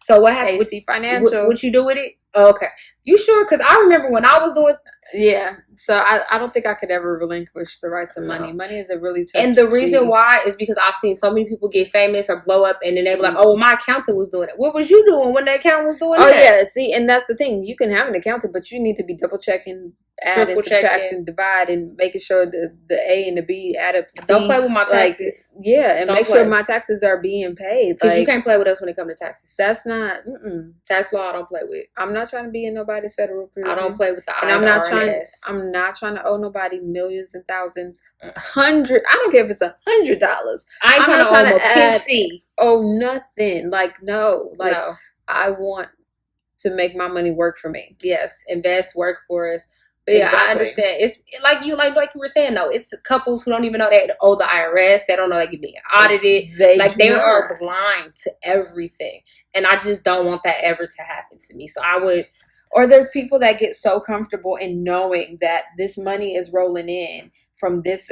[SPEAKER 2] So what happened?
[SPEAKER 1] AC Financial.
[SPEAKER 2] What you do with it? Oh, okay. You sure? Because I remember when I was doing.
[SPEAKER 1] Yeah. So I don't think I could ever relinquish the rights of money. Money is a really tough.
[SPEAKER 2] And the reason why is because I've seen so many people get famous or blow up, and then they be like, "Oh, my accountant was doing it." What was you doing when the accountant was doing that?
[SPEAKER 1] Oh yeah. See, and that's the thing. You can have an accountant, but you need to be double checking, add and subtract and divide, and making sure the A and the B add up to C.
[SPEAKER 2] Don't play with my taxes.
[SPEAKER 1] And make sure my taxes are being paid.
[SPEAKER 2] Because you can't play with us when it comes to taxes.
[SPEAKER 1] That's not
[SPEAKER 2] tax law. I don't play with.
[SPEAKER 1] I'm not trying to be in nobody's federal prison.
[SPEAKER 2] I don't play with the
[SPEAKER 1] and I'm not trying to owe nobody millions and thousands, hundred. I don't care if it's $100.
[SPEAKER 2] I ain't trying to add.
[SPEAKER 1] Oh, nothing. Like no. I want to make my money work for me.
[SPEAKER 2] Yes, invest, work for us. But yeah, I understand. It's like you were saying though. It's couples who don't even know they owe the IRS. They don't know they can be audited. They are blind to everything, and I just don't want that ever to happen to me. So I would.
[SPEAKER 1] Or there's people that get so comfortable in knowing that this money is rolling in from this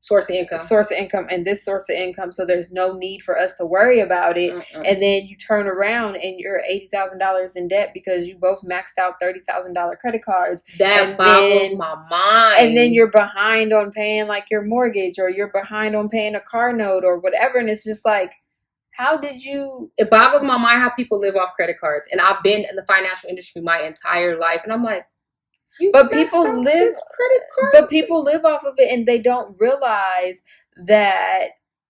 [SPEAKER 2] source of income
[SPEAKER 1] and this source of income, so there's no need for us to worry about it. And then you turn around and you're $80,000 in debt because you both maxed out $30,000 credit cards.
[SPEAKER 2] That boggles my mind.
[SPEAKER 1] And then you're behind on paying like your mortgage, or you're behind on paying a car note or whatever, and it's just like, how did you?
[SPEAKER 2] It boggles my mind how people live off credit cards. And I've been in the financial industry my entire life, and I'm like,
[SPEAKER 1] but people live off of it, and they don't realize that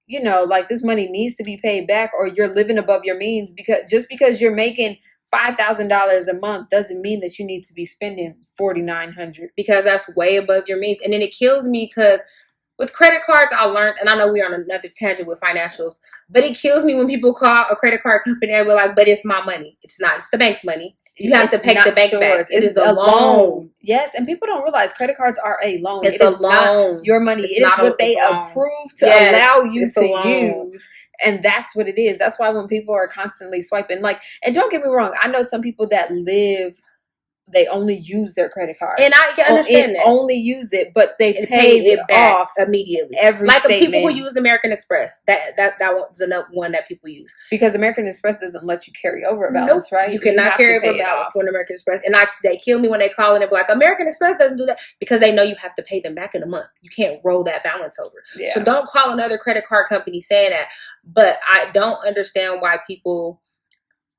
[SPEAKER 1] you know, like this money needs to be paid back, or you're living above your means, because just because you're making $5,000 a month doesn't mean that you need to be spending $4,900,
[SPEAKER 2] because that's way above your means. And then it kills me because with credit cards, I learned, and I know we're on another tangent with financials, but it kills me when people call a credit card company and we're like, but it's my money. It's not. It's the bank's money. You have to pay the bank back. It is a loan.
[SPEAKER 1] Yes, and people don't realize credit cards are a loan.
[SPEAKER 2] It's a loan.
[SPEAKER 1] Not your money. It is what they approve to allow you to use. And that's what it is. That's why when people are constantly swiping, like, and don't get me wrong, I know some people that they only use their credit card,
[SPEAKER 2] and I can understand that.
[SPEAKER 1] Only use it, but they pay it back off
[SPEAKER 2] immediately.
[SPEAKER 1] Every
[SPEAKER 2] like
[SPEAKER 1] statement.
[SPEAKER 2] The people who use American Express, that was another one that people use,
[SPEAKER 1] because American Express doesn't let you carry over a balance, right?
[SPEAKER 2] You cannot carry over a balance for an American Express, and they kill me when they call and they're like, American Express doesn't do that, because they know you have to pay them back in a month. You can't roll that balance over. Yeah. So don't call another credit card company saying that. But I don't understand why people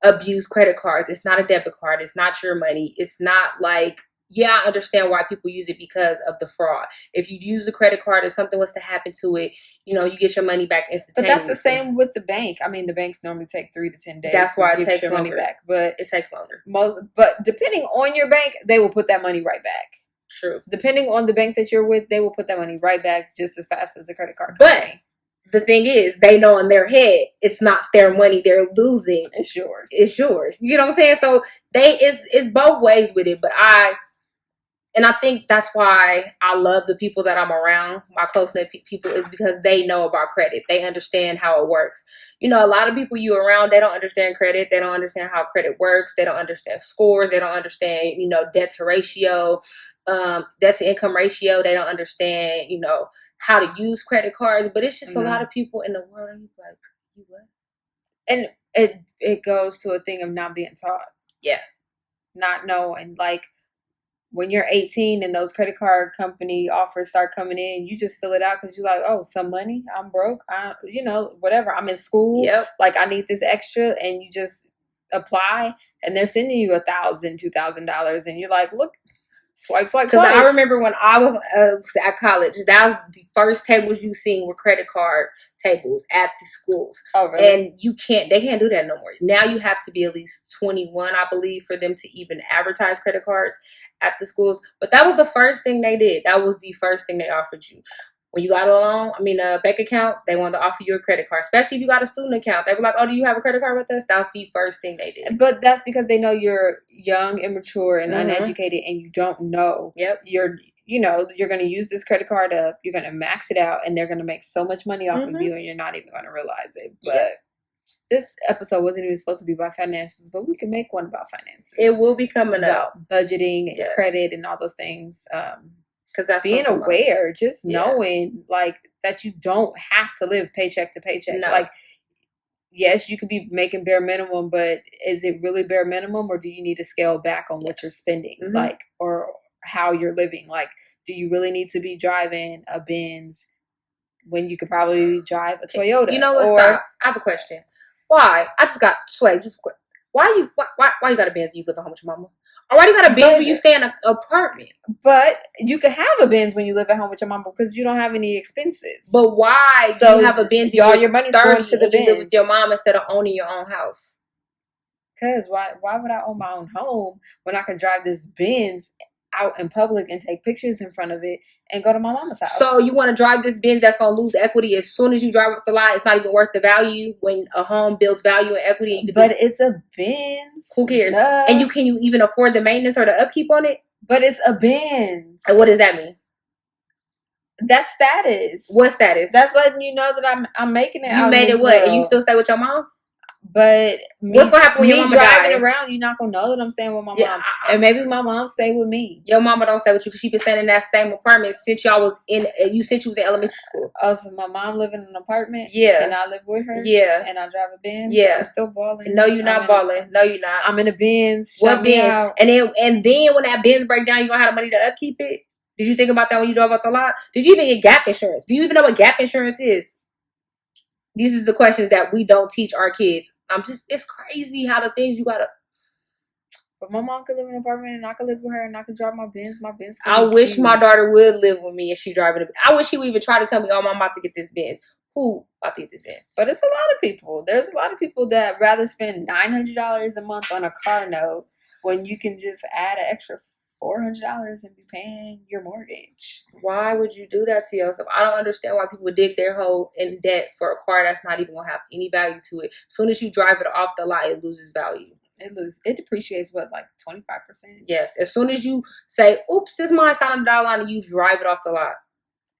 [SPEAKER 2] abuse credit cards. It's not a debit card. It's not your money. It's not like, yeah, I understand why people use it because of the fraud. If you use a credit card, if something was to happen to it, you know, you get your money back instantaneously.
[SPEAKER 1] But that's the same with the bank. I mean, the banks normally take 3 to 10 days.
[SPEAKER 2] That's why it takes
[SPEAKER 1] your money back. But
[SPEAKER 2] it takes longer.
[SPEAKER 1] But depending on your bank, they will put that money right back.
[SPEAKER 2] True.
[SPEAKER 1] Depending on the bank that you're with, they will put that money right back just as fast as the credit card company.
[SPEAKER 2] But the thing is, they know in their head it's not their money they're losing.
[SPEAKER 1] It's yours.
[SPEAKER 2] It's yours. You know what I'm saying? So it's both ways with it. But I think that's why I love the people that I'm around, my close-knit people, is because they know about credit. They understand how it works. You know, a lot of people you around, they don't understand credit. They don't understand how credit works. They don't understand scores. They don't understand, you know, debt to ratio, debt to income ratio. They don't understand, you know, how to use credit cards. But it's just a lot of people in the world, and you're like, you what?
[SPEAKER 1] And it goes to a thing of not being taught.
[SPEAKER 2] Yeah.
[SPEAKER 1] Not knowing. Like, when you're 18 and those credit card company offers start coming in, you just fill it out because you're like, oh, some money, I'm broke, you know, whatever, I'm in school, like I need this extra, and you just apply, and they're sending you $1,000, $2,000, and you're like, look, swipe. Because
[SPEAKER 2] I remember when I was at college, that was the first tables you seen were credit card tables at the schools.
[SPEAKER 1] Oh, really?
[SPEAKER 2] And they can't do that no more. Now you have to be at least 21, I believe, for them to even advertise credit cards at the schools. But that was the first thing they did. That was the first thing they offered you. When you got a bank account, they wanted to offer you a credit card, especially if you got a student account. They were like, oh, do you have a credit card with us? That was the first thing they did.
[SPEAKER 1] But that's because they know you're young, immature, and uneducated, and you don't know.
[SPEAKER 2] Yep.
[SPEAKER 1] You're going to use this credit card up, you're going to max it out, and they're going to make so much money off of you, and you're not even going to realize it. But this episode wasn't even supposed to be about finances, but we can make one about finances.
[SPEAKER 2] It will be coming
[SPEAKER 1] about budgeting and credit and all those things.
[SPEAKER 2] Because that's
[SPEAKER 1] being aware, just knowing like that you don't have to live paycheck to paycheck.
[SPEAKER 2] No.
[SPEAKER 1] Like, yes, you could be making bare minimum, but is it really bare minimum, or do you need to scale back on what you're spending, like, or how you're living? Like, do you really need to be driving a Benz when you could probably drive a Toyota?
[SPEAKER 2] You know what? Stop. I have a question. Why? I just got sway. Just why you got a Benz and you live at home with your mama? Or why do you got a Benz when you stay in an apartment?
[SPEAKER 1] But you can have a Benz when you live at home with your mama because you don't have any expenses.
[SPEAKER 2] But why do you have a Benz?
[SPEAKER 1] All your money's going to the Benz.
[SPEAKER 2] You live with your mom instead of owning your own house.
[SPEAKER 1] Because why would I own my own home when I can drive this Benz out in public and take pictures in front of it and go to my mama's house?
[SPEAKER 2] So you want to drive this Benz that's going to lose equity as soon as you drive up the lot? It's not even worth the value when a home builds value and equity.
[SPEAKER 1] But it's a Benz.
[SPEAKER 2] Who cares? Duh. And can you even afford the maintenance or the upkeep on it?
[SPEAKER 1] But it's a Benz.
[SPEAKER 2] And what does that mean?
[SPEAKER 1] That's status.
[SPEAKER 2] What status?
[SPEAKER 1] That's letting you know that I'm making it.
[SPEAKER 2] You made it what? And you still stay with your mom?
[SPEAKER 1] But
[SPEAKER 2] what's gonna happen when your mama
[SPEAKER 1] driving around? You're not gonna know that I'm staying with my mom, and maybe my mom stay with me.
[SPEAKER 2] Your mama don't stay with you because she been staying in that same apartment since you was in elementary school.
[SPEAKER 1] Oh, so my mom live in an apartment, and I live with her, and I drive a Benz. I'm still balling.
[SPEAKER 2] No, you're not balling. No, you're not.
[SPEAKER 1] I'm in a Benz.
[SPEAKER 2] What Benz? And then when that Benz break down, you gonna have the money to upkeep it. Did you think about that when you drove out the lot? Did you even get gap insurance? Do you even know what gap insurance is? These is the questions that we don't teach our kids. It's crazy how the things you gotta.
[SPEAKER 1] But my mom could live in an apartment and I could live with her and I could drive my Benz. My Benz.
[SPEAKER 2] I wish my daughter would live with me and she driving a Benz. I wish she would even try to tell me, oh, I'm about to get this Benz. Who about to get this Benz?
[SPEAKER 1] But it's a lot of people. There's a lot of people that rather spend $900 a month on a car note when you can just add an extra $400 and be paying your mortgage.
[SPEAKER 2] Why would you do that to yourself? I don't understand why people dig their hole in debt for a car that's not even gonna have any value to it. As soon as you drive it off the lot, it loses value.
[SPEAKER 1] It depreciates what, like 25%?
[SPEAKER 2] Yes. As soon as you say, "Oops, this mine's on the dollar line," and you drive it off the lot.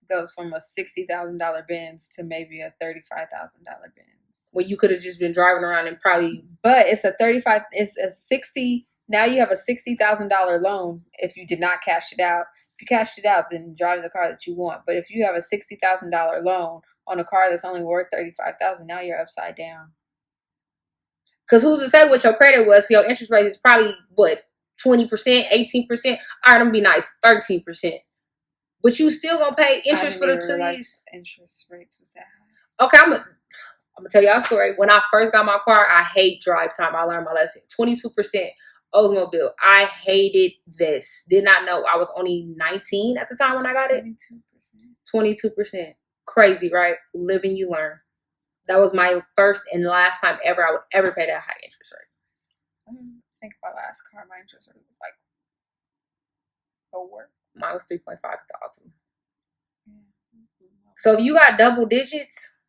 [SPEAKER 1] Goes from a $60,000 Benz to maybe a $35,000 Benz.
[SPEAKER 2] Well, you could have just been driving around and probably.
[SPEAKER 1] But it's a 60. Now you have a $60,000 loan if you did not cash it out. If you cashed it out, then drive the car that you want. But if you have a $60,000 loan on a car that's only worth $35,000, now you're upside down.
[SPEAKER 2] Because who's to say what your credit was? Your interest rate is probably what, 20%, 18%. All right, I'm gonna be nice, 13%. But you still gonna pay interest for the 2 years.
[SPEAKER 1] Interest rates was that high.
[SPEAKER 2] Okay, I'm gonna tell y'all a story. When I first got my car, I hate drive time. I learned my lesson. 22% Oldsmobile. I hated this. Did not know. I was only 19 at the time when I got it. 22%. Crazy, right? Live and you learn. That was my first and last time ever I would ever pay that high interest rate.
[SPEAKER 1] I think my last car, my interest rate was like 4.
[SPEAKER 2] Mine was 3.5 at the Altima. So if you got double digits,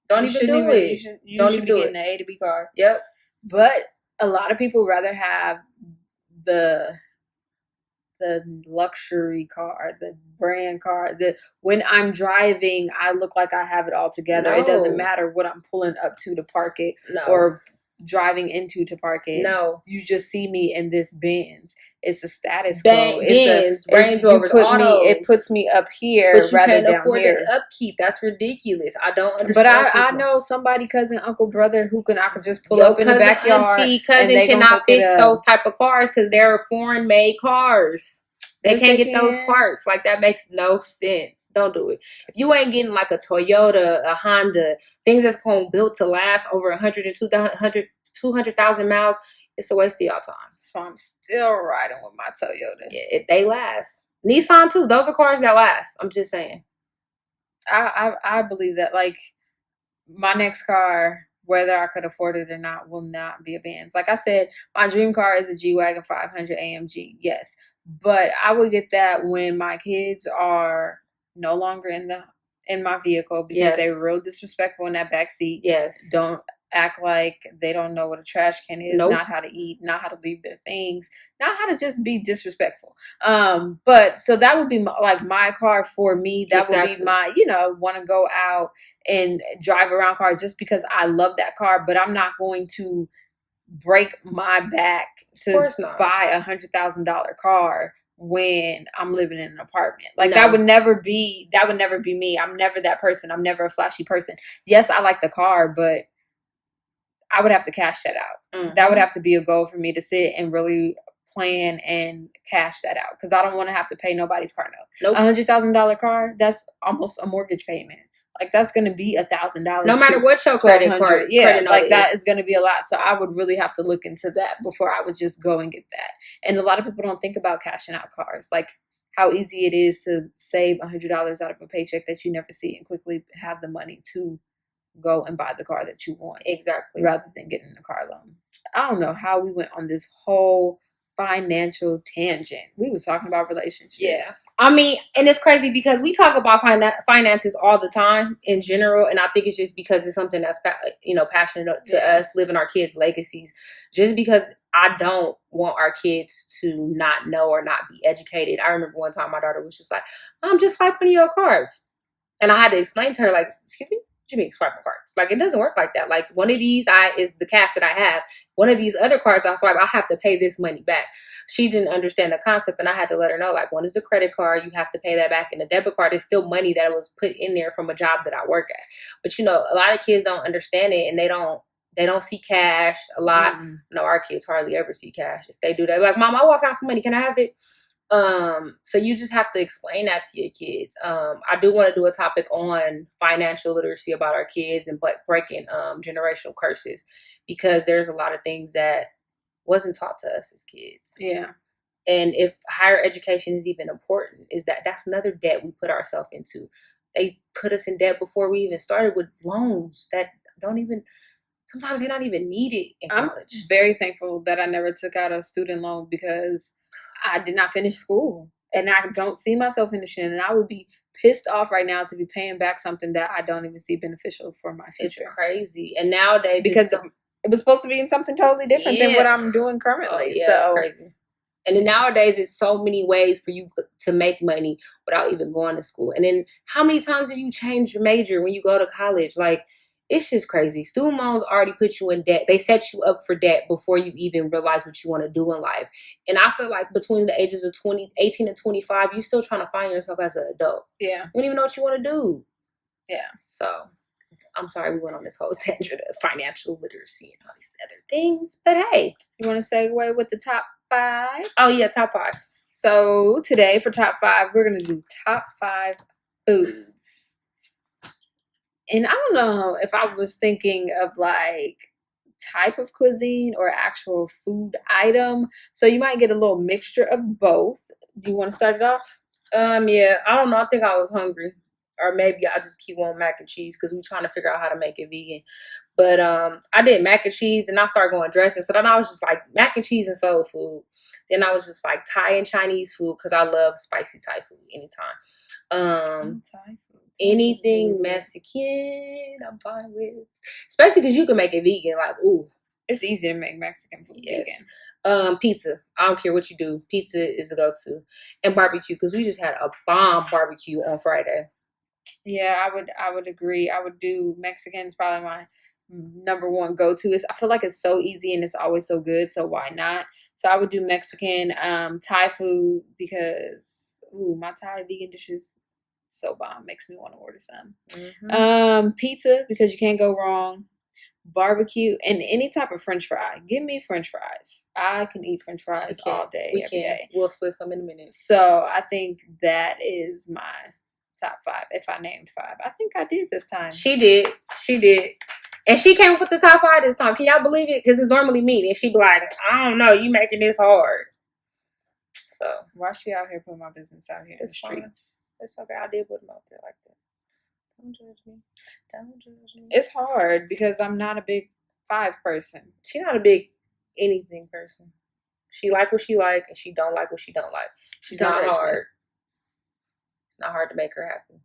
[SPEAKER 2] don't even do it.
[SPEAKER 1] You should be getting an A to B car.
[SPEAKER 2] Yep.
[SPEAKER 1] But a lot of people rather have the luxury car, the brand car. When I'm driving, I look like I have it all together. No. It doesn't matter what I'm pulling up to park it or driving into to park it.
[SPEAKER 2] No.
[SPEAKER 1] You just see me in this Benz. It's a status
[SPEAKER 2] quo. Benz, Range Rovers,
[SPEAKER 1] it puts me up here
[SPEAKER 2] but you
[SPEAKER 1] rather
[SPEAKER 2] can't
[SPEAKER 1] down
[SPEAKER 2] afford
[SPEAKER 1] here.
[SPEAKER 2] The upkeep. That's ridiculous. I don't understand.
[SPEAKER 1] But I know somebody, cousin, uncle, brother, I could just pull up in the backyard.
[SPEAKER 2] Auntie, cousin cannot fix those type of cars because they're foreign made cars. They can't get those parts. Like, that makes no sense. Don't do it. If you ain't getting like a Toyota, a Honda, things that's going built to last over 200,000 miles, it's a waste of y'all time.
[SPEAKER 1] So I'm still riding with my Toyota.
[SPEAKER 2] Yeah, they last. Nissan too. Those are cars that last. I'm just saying.
[SPEAKER 1] I believe that. Like, my next car, whether I could afford it or not, will not be a Benz. Like I said, my dream car is a G-Wagon 500 AMG. Yes. But I will get that when my kids are no longer in my vehicle because they're real disrespectful in that back seat.
[SPEAKER 2] Yes.
[SPEAKER 1] Don't act like they don't know what a trash can is, not how to eat, not how to leave their things, not how to just be disrespectful. But so that would be my car for me. That would be my, want to go out and drive around car just because I love that car, but I'm not going to break my back to buy $100,000 car when I'm living in an apartment. Like, that would never be me. I'm never that person. I'm never a flashy person. Yes, I like the car, but I would have to cash that out. Mm-hmm. That would have to be a goal for me to sit and really plan and cash that out because I don't want to have to pay nobody's car note. Nope. $100,000 car, that's almost a mortgage payment. Like, that's going to be $1,000.
[SPEAKER 2] No matter what your credit card,
[SPEAKER 1] that is going to be a lot. So I would really have to look into that before I would just go and get that. And a lot of people don't think about cashing out cars, like how easy it is to save $100 out of a paycheck that you never see and quickly have the money to go and buy the car that you want.
[SPEAKER 2] Exactly.
[SPEAKER 1] Rather than getting a car loan. I don't know how we went on this whole financial tangent. We was talking about relationships.
[SPEAKER 2] Yeah. I mean, and it's crazy because we talk about finances all the time in general, and I think it's just because it's something that's passionate to us, living our kids' legacies. Just because I don't want our kids to not know or not be educated. I remember one time my daughter was just like, "I'm just swiping your cards," and I had to explain to her, like, "Excuse me? What do you mean swiping cards? Like, it doesn't work like that. Like, one of these is the cash that I have. One of these other cards I swipe, I have to pay this money back." She didn't understand the concept, and I had to let her know, like, one is a credit card, you have to pay that back, and a debit card is still money that was put in there from a job that I work at. But a lot of kids don't understand it, and they don't see cash a lot. Mm-hmm. No, our kids hardly ever see cash. If they do, they're like, "Mom, I walked out some money. Can I have it?" So you just have to explain that to your kids. I do want to do a topic on financial literacy about our kids and breaking generational curses, because there's a lot of things that wasn't taught to us as kids.
[SPEAKER 1] Yeah.
[SPEAKER 2] And if higher education is even important, that's another debt we put ourselves into. they put us in debt before we even started with loans that don't even, sometimes they're not even needed in college.
[SPEAKER 1] I'm very thankful that I never took out a student loan because I did not finish school. And I don't see myself finishing. And I would be pissed off right now to be paying back something that I don't even see beneficial for my future.
[SPEAKER 2] It's crazy. And nowadays,
[SPEAKER 1] because it was supposed to be in something totally different than what I'm doing currently.
[SPEAKER 2] It's crazy. And then nowadays, there's so many ways for you to make money without even going to school. And then how many times do you change your major when you go to college? Like, it's just crazy. Student loans already put you in debt. They set you up for debt before you even realize what you want to do in life. And I feel like between the ages of 18 and 25, you're still trying to find yourself as an adult.
[SPEAKER 1] Yeah.
[SPEAKER 2] You don't even know what you want to do.
[SPEAKER 1] Yeah.
[SPEAKER 2] So, I'm sorry we went on this whole tangent of financial literacy and all these other things. But hey.
[SPEAKER 1] You want to segue with the top 5?
[SPEAKER 2] Oh, yeah, top 5.
[SPEAKER 1] So today for top 5, we're going to do top 5 foods. And I don't know if I was thinking of like type of cuisine or actual food item. So you might get a little mixture of both. Do you want to start it off?
[SPEAKER 2] Yeah, I don't know. I think I was hungry. Or maybe I just keep on mac and cheese because we're trying to figure out how to make it vegan. But I did mac and cheese and I started going dressing. So then I was just like mac and cheese and soul food. Then I was just like Thai and Chinese food because I love spicy Thai food anytime.
[SPEAKER 1] Thai food.
[SPEAKER 2] Anything Mexican, I'm fine with. Especially because you can make it vegan. Like, ooh.
[SPEAKER 1] It's easy to make Mexican food
[SPEAKER 2] vegan. Pizza. I don't care what you do. Pizza is the go-to. And barbecue because we just had a bomb barbecue on Friday.
[SPEAKER 1] Yeah, I would agree. I would do Mexican's probably my number one go-to. I feel like it's so easy and it's always so good. So why not? So I would do Mexican, Thai food because my Thai vegan dishes so bomb, makes me want to order some. Mm-hmm. Pizza because you can't go wrong. Barbecue and any type of French fry. Give me French fries. I can eat French fries all day, every day.
[SPEAKER 2] We'll split some in a minute.
[SPEAKER 1] So I think that is my top 5. If I named 5, I think I did this time.
[SPEAKER 2] She did, and she came up with the top 5 this time. Can y'all believe it? Because it's normally me, and she be like, "I don't know, you making this hard." So
[SPEAKER 1] why she out here putting my business out here in the streets?
[SPEAKER 2] It's okay. I did put them out there like that. Don't judge me. Don't judge me.
[SPEAKER 1] It's hard because I'm not a big 5 person.
[SPEAKER 2] She's not a big anything person. She like what she like, and she don't like what she don't like. She's not hard. It's not hard to make her happy,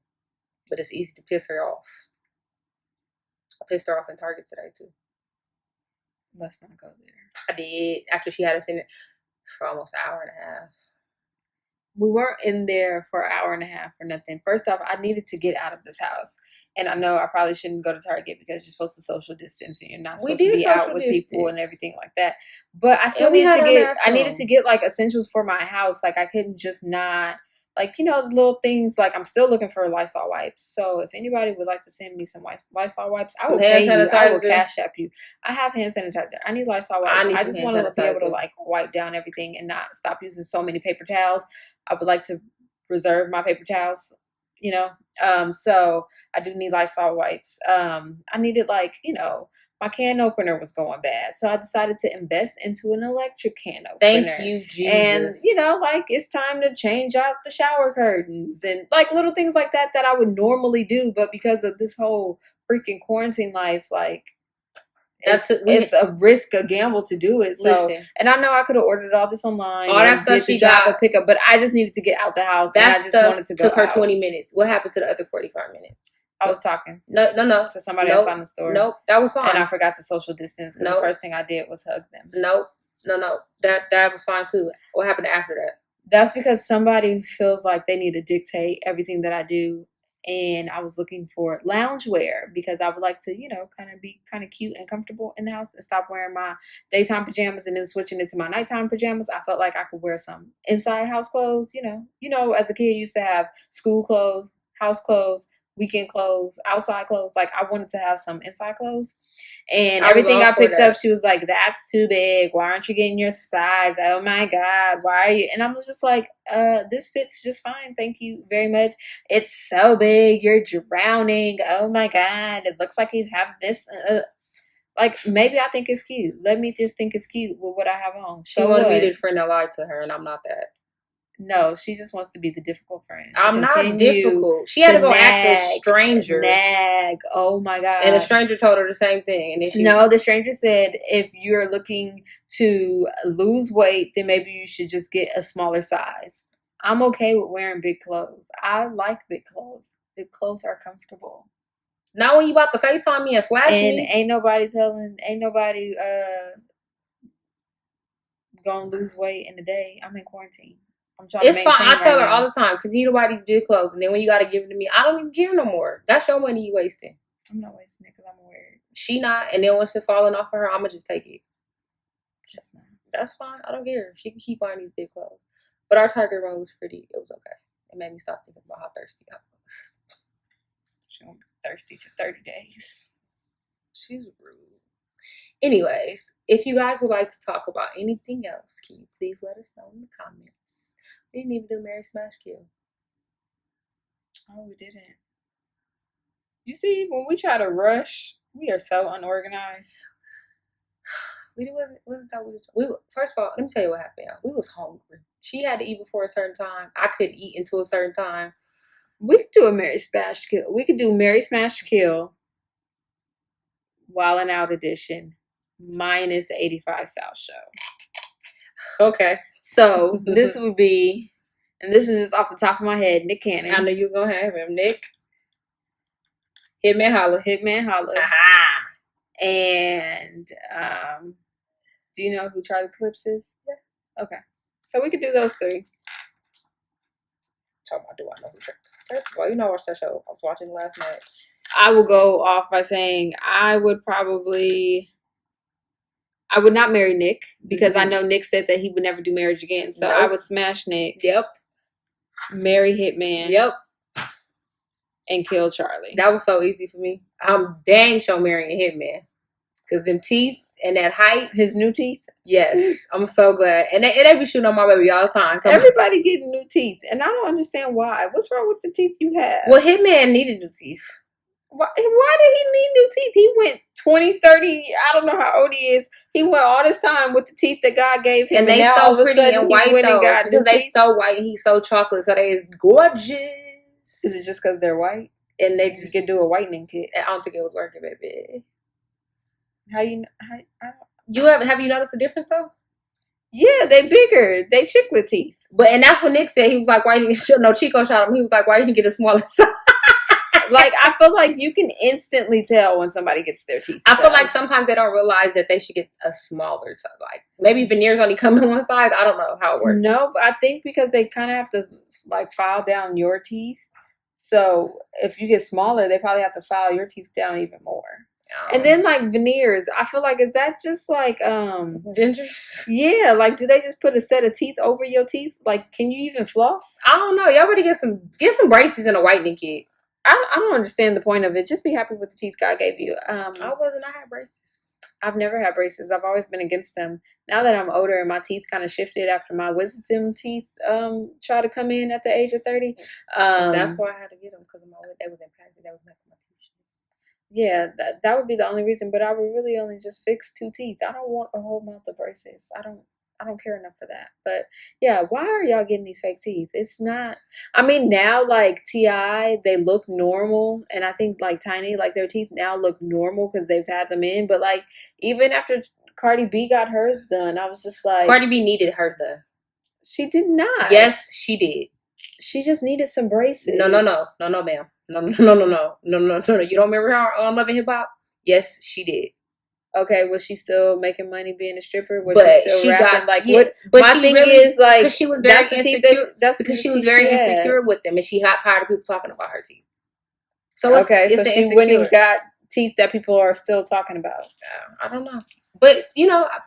[SPEAKER 2] but it's easy to piss her off. I pissed her off in Target today too.
[SPEAKER 1] Let's not go there.
[SPEAKER 2] I did after she had us in it for almost an hour and a half.
[SPEAKER 1] We weren't in there for an hour and a half for nothing. First off, I needed to get out of this house. And I know I probably shouldn't go to Target because you're supposed to social distance and you're not supposed to be out with people and everything like that. But I still needed to get like essentials for my house. Like I couldn't just not, like, the little things. Like I'm still looking for Lysol wipes. So if anybody would like to send me some Lysol wipes, I will pay you. I will cash app you. I have hand sanitizer. I need Lysol wipes. I just want to be able to like wipe down everything and not stop using so many paper towels. I would like to reserve my paper towels, so I do need Lysol wipes. I needed my can opener was going bad. So I decided to invest into an electric can opener.
[SPEAKER 2] Thank you, Jesus.
[SPEAKER 1] And, it's time to change out the shower curtains and like little things like that I would normally do. But because of this whole freaking quarantine life, it's a risk, a gamble to do it. So, and I know I could have ordered all this online.
[SPEAKER 2] All that stuff she got.
[SPEAKER 1] Pickup, but I just needed to get out the house.
[SPEAKER 2] That
[SPEAKER 1] and I just
[SPEAKER 2] stuff
[SPEAKER 1] wanted to go
[SPEAKER 2] took her
[SPEAKER 1] out.
[SPEAKER 2] 20 minutes. What happened to the other 45 minutes?
[SPEAKER 1] I was talking.
[SPEAKER 2] No.
[SPEAKER 1] To somebody else on the store.
[SPEAKER 2] Nope, that was fine.
[SPEAKER 1] And I forgot to social distance because the first thing I did was hug them.
[SPEAKER 2] No. That was fine too. What happened after that?
[SPEAKER 1] That's because somebody feels like they need to dictate everything that I do. And I was looking for loungewear because I would like to, kind of be kind of cute and comfortable in the house and stop wearing my daytime pajamas and then switching into my nighttime pajamas. I felt like I could wear some inside house clothes, as a kid, you used to have school clothes, house clothes, weekend clothes, outside clothes. Like I wanted to have some inside clothes. And everything I picked up, she was like, "That's too big. Why aren't you getting your size? Oh my God, why are you?" And I was just like, this fits just fine. Thank you very much. It's so big. You're drowning. Oh my God. It looks like you have this. Maybe I think it's cute. Let me just think it's cute with what I have on.
[SPEAKER 2] She wanted me to friend that lied to her, and I'm not that.
[SPEAKER 1] No, she just wants to be the difficult friend.
[SPEAKER 2] I'm not difficult. She had to go ask a stranger.
[SPEAKER 1] Oh my God.
[SPEAKER 2] And the stranger told her the same thing. And then
[SPEAKER 1] no, the stranger said, if you're looking to lose weight, then maybe you should just get a smaller size. I'm okay with wearing big clothes. I like big clothes. Big clothes are comfortable.
[SPEAKER 2] Not when you about to FaceTime me and flash me.
[SPEAKER 1] And ain't nobody gonna lose weight in a day. I'm in quarantine. I'm trying
[SPEAKER 2] it's
[SPEAKER 1] to maintain.
[SPEAKER 2] It's fine. I tell her
[SPEAKER 1] now.
[SPEAKER 2] all the time, continue to buy these big clothes, and then when you gotta give it to me, I don't even care no more. That's your money you wasting.
[SPEAKER 1] I'm not wasting it because I'm weird.
[SPEAKER 2] She not, and then once it's falling off of her, I'ma just take it.
[SPEAKER 1] Just not.
[SPEAKER 2] That's fine. I don't care. She can keep buying these big clothes. But our Target run was pretty. It was okay. It made me stop thinking about how thirsty I was.
[SPEAKER 1] She won't be thirsty for 30 days.
[SPEAKER 2] She's rude. Anyways, if you guys would like to talk about anything else, can you please let us know in the comments? We didn't even do Mary Smash Kill.
[SPEAKER 1] Oh, we didn't. You see, when we try to rush, we are so unorganized.
[SPEAKER 2] First of all, let me tell you what happened. We was hungry. She had to eat before a certain time. I couldn't eat until a certain time.
[SPEAKER 1] We could do a Mary Smash Kill. We could do Mary Smash Kill, Wild and Out edition, minus 85 South show.
[SPEAKER 2] Okay.
[SPEAKER 1] So this would be, and this is just off the top of my head, Nick Cannon.
[SPEAKER 2] I knew you was gonna have him, Nick. Hitman Holla.
[SPEAKER 1] Aha. And do you know who Charlie Clips is?
[SPEAKER 2] Yeah.
[SPEAKER 1] Okay. So we could do those three.
[SPEAKER 2] Talking about, do I know who Charlie? First of all, you know I watched that show. I was watching last night.
[SPEAKER 1] I will go off by saying I would not marry Nick because I know Nick said that he would never do marriage again. So I would smash Nick.
[SPEAKER 2] Yep.
[SPEAKER 1] Marry Hitman.
[SPEAKER 2] Yep.
[SPEAKER 1] And kill Charlie.
[SPEAKER 2] That was so easy for me. I'm dang sure marrying Hitman. Because them teeth and that height.
[SPEAKER 1] His new teeth?
[SPEAKER 2] Yes. I'm so glad. And they be shooting on my baby all the time. So
[SPEAKER 1] everybody getting new teeth. And I don't understand why. What's wrong with the teeth you have?
[SPEAKER 2] Well, Hitman needed new teeth.
[SPEAKER 1] Why did he need new teeth? He went 20, 30, I don't know how old he is. He went all this time with the teeth that God gave him.
[SPEAKER 2] And they so pretty and white though. Because they so white and he's so chocolate. So they is gorgeous.
[SPEAKER 1] Is it just because they're white?
[SPEAKER 2] And they just
[SPEAKER 1] could do a whitening kit.
[SPEAKER 2] I don't think it was working, baby.
[SPEAKER 1] Have you
[SPEAKER 2] noticed the difference though?
[SPEAKER 1] Yeah, they bigger. They chiclet teeth.
[SPEAKER 2] And that's what Nick said. He was like, why didn't Chico shot him? He was like, why didn't you get a smaller size?
[SPEAKER 1] Like, I feel like you can instantly tell when somebody gets their teeth.
[SPEAKER 2] I feel like sometimes they don't realize that they should get a smaller size. Like, maybe veneers only come in one size. I don't know how it works.
[SPEAKER 1] No, but I think because they kind of have to, like, file down your teeth. So, if you get smaller, they probably have to file your teeth down even more. And then, like, veneers, I feel like, is that just, like,
[SPEAKER 2] dentures?
[SPEAKER 1] Yeah, like, do they just put a set of teeth over your teeth? Like, can you even floss?
[SPEAKER 2] I don't know. Y'all better get some braces and a whitening kit.
[SPEAKER 1] I don't understand the point of it. Just be happy with the teeth God gave you.
[SPEAKER 2] I had braces.
[SPEAKER 1] I've never had braces. I've always been against them. Now that I'm older and my teeth kind of shifted after my wisdom teeth try to come in at the age of 30.
[SPEAKER 2] That's why I had to get them, because they was impacted. That was making my teeth shift.
[SPEAKER 1] Yeah, that would be the only reason. But I would really only just fix 2 teeth. I don't want a whole mouth of braces. I don't care enough for that. But yeah, why are y'all getting these fake teeth? It's not. I mean, now like T.I., they look normal, and I think like Tiny, like their teeth now look normal because they've had them in. But like even after Cardi B got hers done, I was just like,
[SPEAKER 2] Cardi B needed hers done.
[SPEAKER 1] She did not.
[SPEAKER 2] Yes, she did.
[SPEAKER 1] She just needed some braces.
[SPEAKER 2] No, ma'am. No. You don't remember her on Love and Hip Hop? Yes, she did.
[SPEAKER 1] Okay, was she still making money being a stripper? Was
[SPEAKER 2] but
[SPEAKER 1] she still rapping? Like,
[SPEAKER 2] yeah,
[SPEAKER 1] what?
[SPEAKER 2] But
[SPEAKER 1] my thing is like,
[SPEAKER 2] because she was very insecure. Because she was very
[SPEAKER 1] insecure
[SPEAKER 2] insecure with them, and she got tired of people talking about her teeth.
[SPEAKER 1] So so she went and got teeth that people are still talking about.
[SPEAKER 2] I don't know, but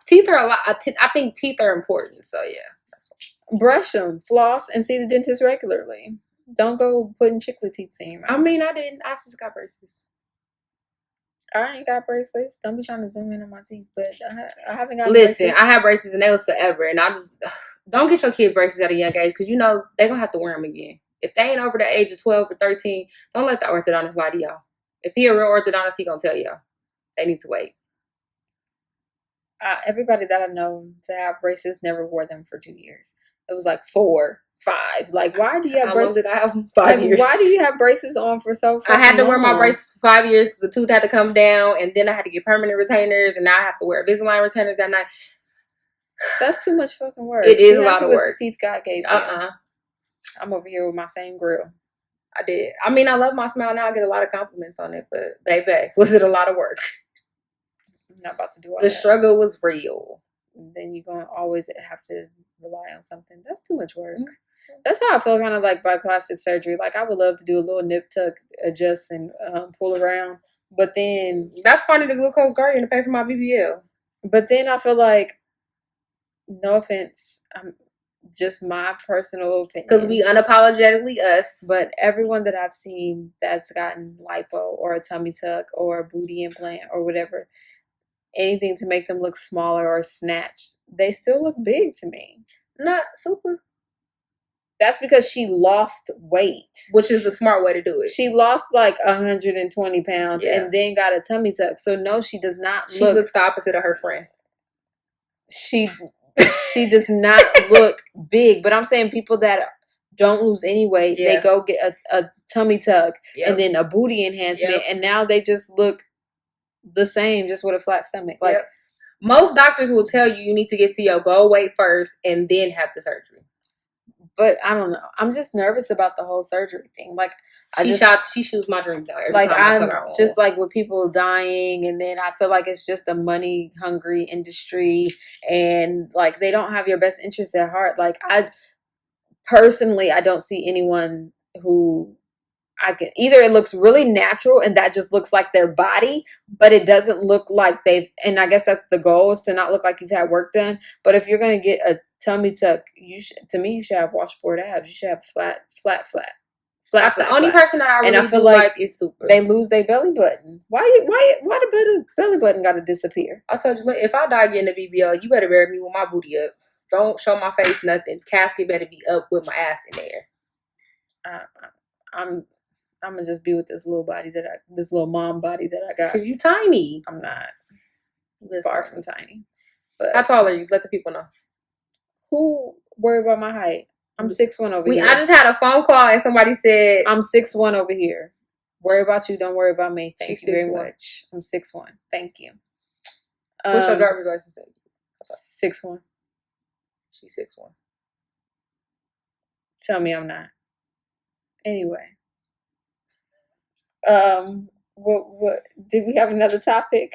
[SPEAKER 2] teeth are a lot. I think teeth are important. So yeah,
[SPEAKER 1] brush them, floss, and see the dentist regularly. Don't go putting chiclet teeth in your mouth.
[SPEAKER 2] I mean, I didn't. I just got braces.
[SPEAKER 1] I ain't got braces. Don't be trying to zoom in on my teeth, but I haven't got.
[SPEAKER 2] Listen,
[SPEAKER 1] braces.
[SPEAKER 2] I had braces and they was forever, and I just don't get your kids braces at a young age because they're gonna have to wear them again. If they ain't over the age of 12 or 13, don't let the orthodontist lie to y'all. If he a real orthodontist, he gonna tell y'all they need to wait.
[SPEAKER 1] Everybody that I know to have braces never wore them for 2 years. It was like 4 5. Like, why do you have
[SPEAKER 2] How long
[SPEAKER 1] braces?
[SPEAKER 2] did I have? 5 years.
[SPEAKER 1] Why do you have braces on for so?
[SPEAKER 2] I had to wear my
[SPEAKER 1] long?
[SPEAKER 2] braces for 5 years because the tooth had to come down, and then I had to get permanent retainers, and now I have to wear Invisalign retainers at night.
[SPEAKER 1] That's too much fucking work.
[SPEAKER 2] It is a lot of work.
[SPEAKER 1] The teeth God gave you. I'm over here with my same grill.
[SPEAKER 2] I did. I mean, I love my smile now. I get a lot of compliments on it, but baby, was it a lot of work?
[SPEAKER 1] I'm not about to do all
[SPEAKER 2] the
[SPEAKER 1] that.
[SPEAKER 2] struggle was real.
[SPEAKER 1] And then you're going to always have to rely on something. That's too much work. Mm-hmm. That's how I feel kind of like by plastic surgery. Like, I would love to do a little nip tuck, adjust, and pull around. But then...
[SPEAKER 2] That's part of the glucose guardian to pay for my BBL.
[SPEAKER 1] But then I feel like, no offense, just my personal opinion.
[SPEAKER 2] Because we unapologetically us.
[SPEAKER 1] But everyone that I've seen that's gotten lipo or a tummy tuck or a booty implant or whatever, anything to make them look smaller or snatched, they still look big to me.
[SPEAKER 2] Not super.
[SPEAKER 1] That's because she lost weight.
[SPEAKER 2] Which is the smart way to do it.
[SPEAKER 1] She lost like 120 pounds and then got a tummy tuck. So no, she does not
[SPEAKER 2] She looks the opposite of her friend.
[SPEAKER 1] She does not look big. But I'm saying people that don't lose any weight, they go get a tummy tuck and then a booty enhancement, and now they just look the same, just with a flat stomach. Like
[SPEAKER 2] most doctors will tell you need to get to your goal weight first and then have the surgery.
[SPEAKER 1] But I don't know. I'm just nervous about the whole surgery thing. Like,
[SPEAKER 2] she shoots my dream down every time I tell her.
[SPEAKER 1] Just like with people dying, and then I feel like it's just a money hungry industry, and like they don't have your best interests at heart. Like, I personally don't see anyone who either it looks really natural and that just looks like their body, but it doesn't look like and I guess that's the goal, is to not look like you've had work done. But if you're going to get a tummy tuck, you should have washboard abs. You should have flat.
[SPEAKER 2] The only person that I really feel like is super.
[SPEAKER 1] They lose their belly button. Why the belly button got to disappear?
[SPEAKER 2] I told you, look, if I die getting a BBL, you better bury me with my booty up. Don't show my face, nothing. Casket better be up with my ass in there.
[SPEAKER 1] I'm gonna just be with this little mom body that I got.
[SPEAKER 2] Cause you tiny.
[SPEAKER 1] I'm not. Far from tiny. But
[SPEAKER 2] how tall are you? Let the people know.
[SPEAKER 1] Who worry about my height? I'm 6'1" over here.
[SPEAKER 2] I just had a phone call and somebody said
[SPEAKER 1] I'm 6'1" over here. Worry about you, don't worry about me. Thank you very much. I'm 6'1". Thank you.
[SPEAKER 2] What's your driver's license?
[SPEAKER 1] 6'1".
[SPEAKER 2] She's 6'1".
[SPEAKER 1] Tell me I'm not. Anyway. What did we have another topic?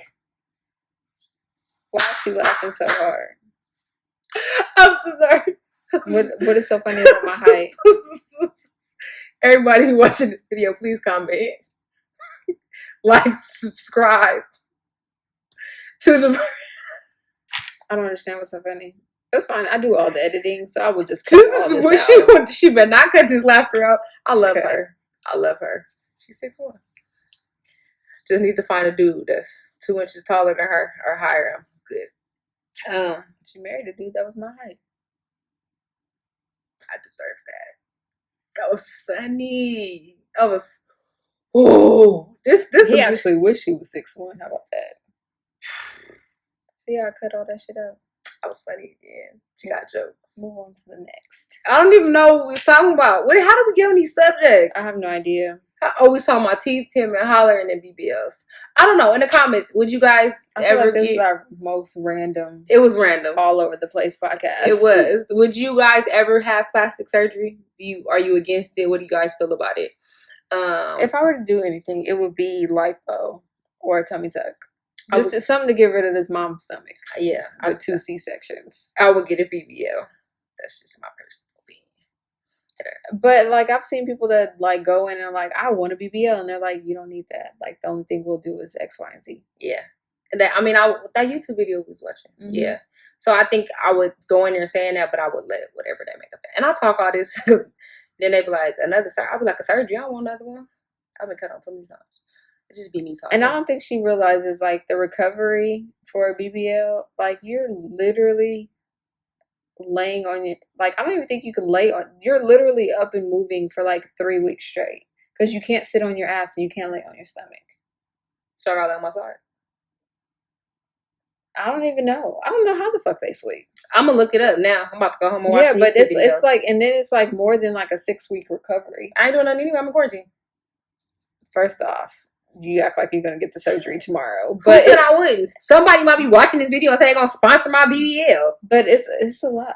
[SPEAKER 1] Why is she laughing so hard?
[SPEAKER 2] I'm so sorry.
[SPEAKER 1] What is so funny about my height?
[SPEAKER 2] Everybody who's watching this video, please comment, like, subscribe to the.
[SPEAKER 1] I don't understand what's so funny. That's fine. I do all the editing, so I will just.
[SPEAKER 2] She better not cut this laughter out. I love her. I love her. She's 6'1". Just need to find a dude that's 2 inches taller than her or higher. I'm good.
[SPEAKER 1] She married a dude that was my height.
[SPEAKER 2] I deserve that. That was funny. He
[SPEAKER 1] actually wish he was 6'1". How about that? See how I cut all that shit out?
[SPEAKER 2] That was funny again. She got jokes.
[SPEAKER 1] Move on to the next.
[SPEAKER 2] I don't even know what we're talking about. How did we get on these subjects?
[SPEAKER 1] I have no idea.
[SPEAKER 2] I always talk about teeth, Tim, and hollering and BBLs. I don't know. In the comments, would you guys ever
[SPEAKER 1] this is our most random.
[SPEAKER 2] It was random.
[SPEAKER 1] All over the place podcast.
[SPEAKER 2] It was. Would you guys ever have plastic surgery? Are you against it? What do you guys feel about it?
[SPEAKER 1] If I were to do anything, it would be lipo or a tummy tuck. Just something to get rid of this mom's stomach.
[SPEAKER 2] Yeah.
[SPEAKER 1] With 2 C-sections.
[SPEAKER 2] I would get a BBL. That's just my personal opinion.
[SPEAKER 1] But like I've seen people that like go in and like I want a BBL and they're like you don't need that, like the only thing we'll do is X, Y, and Z.
[SPEAKER 2] Yeah, and that YouTube video was watching. Mm-hmm. Yeah, so I think I would go in there saying that, but I would let whatever they make up that. And I talk all this because then they be like another surgery. I'll be like a surgery. I don't want another one. I've been cut on so many times. It's just be me talking.
[SPEAKER 1] And I don't think she realizes like the recovery for a BBL. Like you're literally laying on your, like I don't even think you can lay on, you're literally up and moving for like 3 weeks straight because you can't sit on your ass and you can't lay on your stomach.
[SPEAKER 2] So I gotta lay on my side.
[SPEAKER 1] I don't even know. I don't know how the fuck they sleep.
[SPEAKER 2] I'm gonna look it up now. I'm about to go home and watch.
[SPEAKER 1] Yeah, but
[SPEAKER 2] it's
[SPEAKER 1] like, and then it's like more than like a 6-week recovery.
[SPEAKER 2] I ain't doing nothing anyway. I'm in quarantine.
[SPEAKER 1] First off, you act like you're gonna get the surgery tomorrow.
[SPEAKER 2] But who said I wouldn't? Somebody might be watching this video and say they're gonna sponsor my BBL.
[SPEAKER 1] But it's a lot.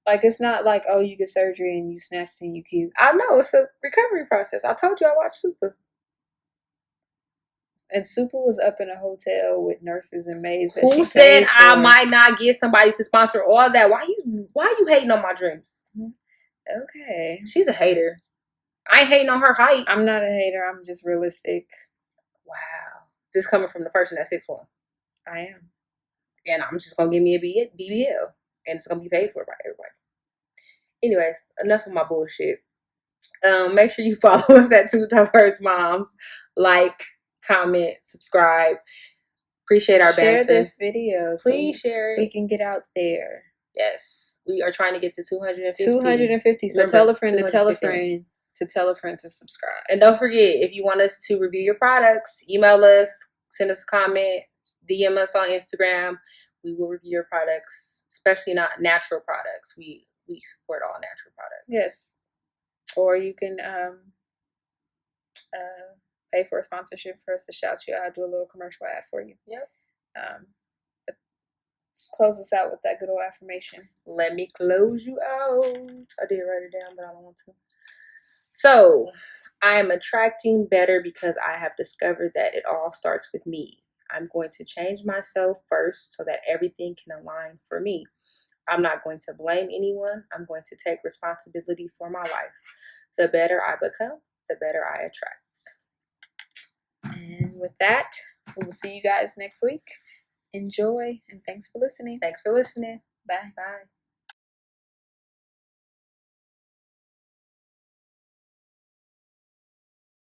[SPEAKER 1] Like, it's not like, oh, you get surgery and you snatched and you cute.
[SPEAKER 2] I know, it's a recovery process. I told you I watched Super.
[SPEAKER 1] And Super was up in a hotel with nurses and maids.
[SPEAKER 2] Who said I might not get somebody to sponsor all that? Why you hating on my dreams?
[SPEAKER 1] Okay.
[SPEAKER 2] She's a hater. I ain't hating on her height.
[SPEAKER 1] I'm not a hater. I'm just realistic.
[SPEAKER 2] Wow. This coming from the person that's 6'1".
[SPEAKER 1] I am.
[SPEAKER 2] And I'm just going to give me a BBL. And it's going to be paid for by everybody. Anyways, enough of my bullshit. Make sure you follow us at Two Diverse Moms. Like, comment, subscribe. Appreciate our banter.
[SPEAKER 1] Share this video.
[SPEAKER 2] Please share it.
[SPEAKER 1] We can get out there.
[SPEAKER 2] Yes. We are trying to get to 250.
[SPEAKER 1] 250. So tell a friend to tell a friend to tell a friend to subscribe.
[SPEAKER 2] And don't forget, if you want us to review your products, email us, send us a comment, DM us on Instagram. We will review your products, especially not natural products. We support all natural products.
[SPEAKER 1] Yes. Or you can pay for a sponsorship for us to shout you out. Do a little commercial ad for you.
[SPEAKER 2] Yep.
[SPEAKER 1] Let's close us out with that good old affirmation.
[SPEAKER 2] Let me close you out. I did write it down, but I don't want to. So, I am attracting better because I have discovered that it all starts with me. I'm going to change myself first so that everything can align for me. I'm not going to blame anyone. I'm going to take responsibility for my life. The better I become, the better I attract.
[SPEAKER 1] And with that, we will see you guys next week. Enjoy, and thanks for listening.
[SPEAKER 2] Thanks for listening.
[SPEAKER 1] Bye.
[SPEAKER 2] Bye.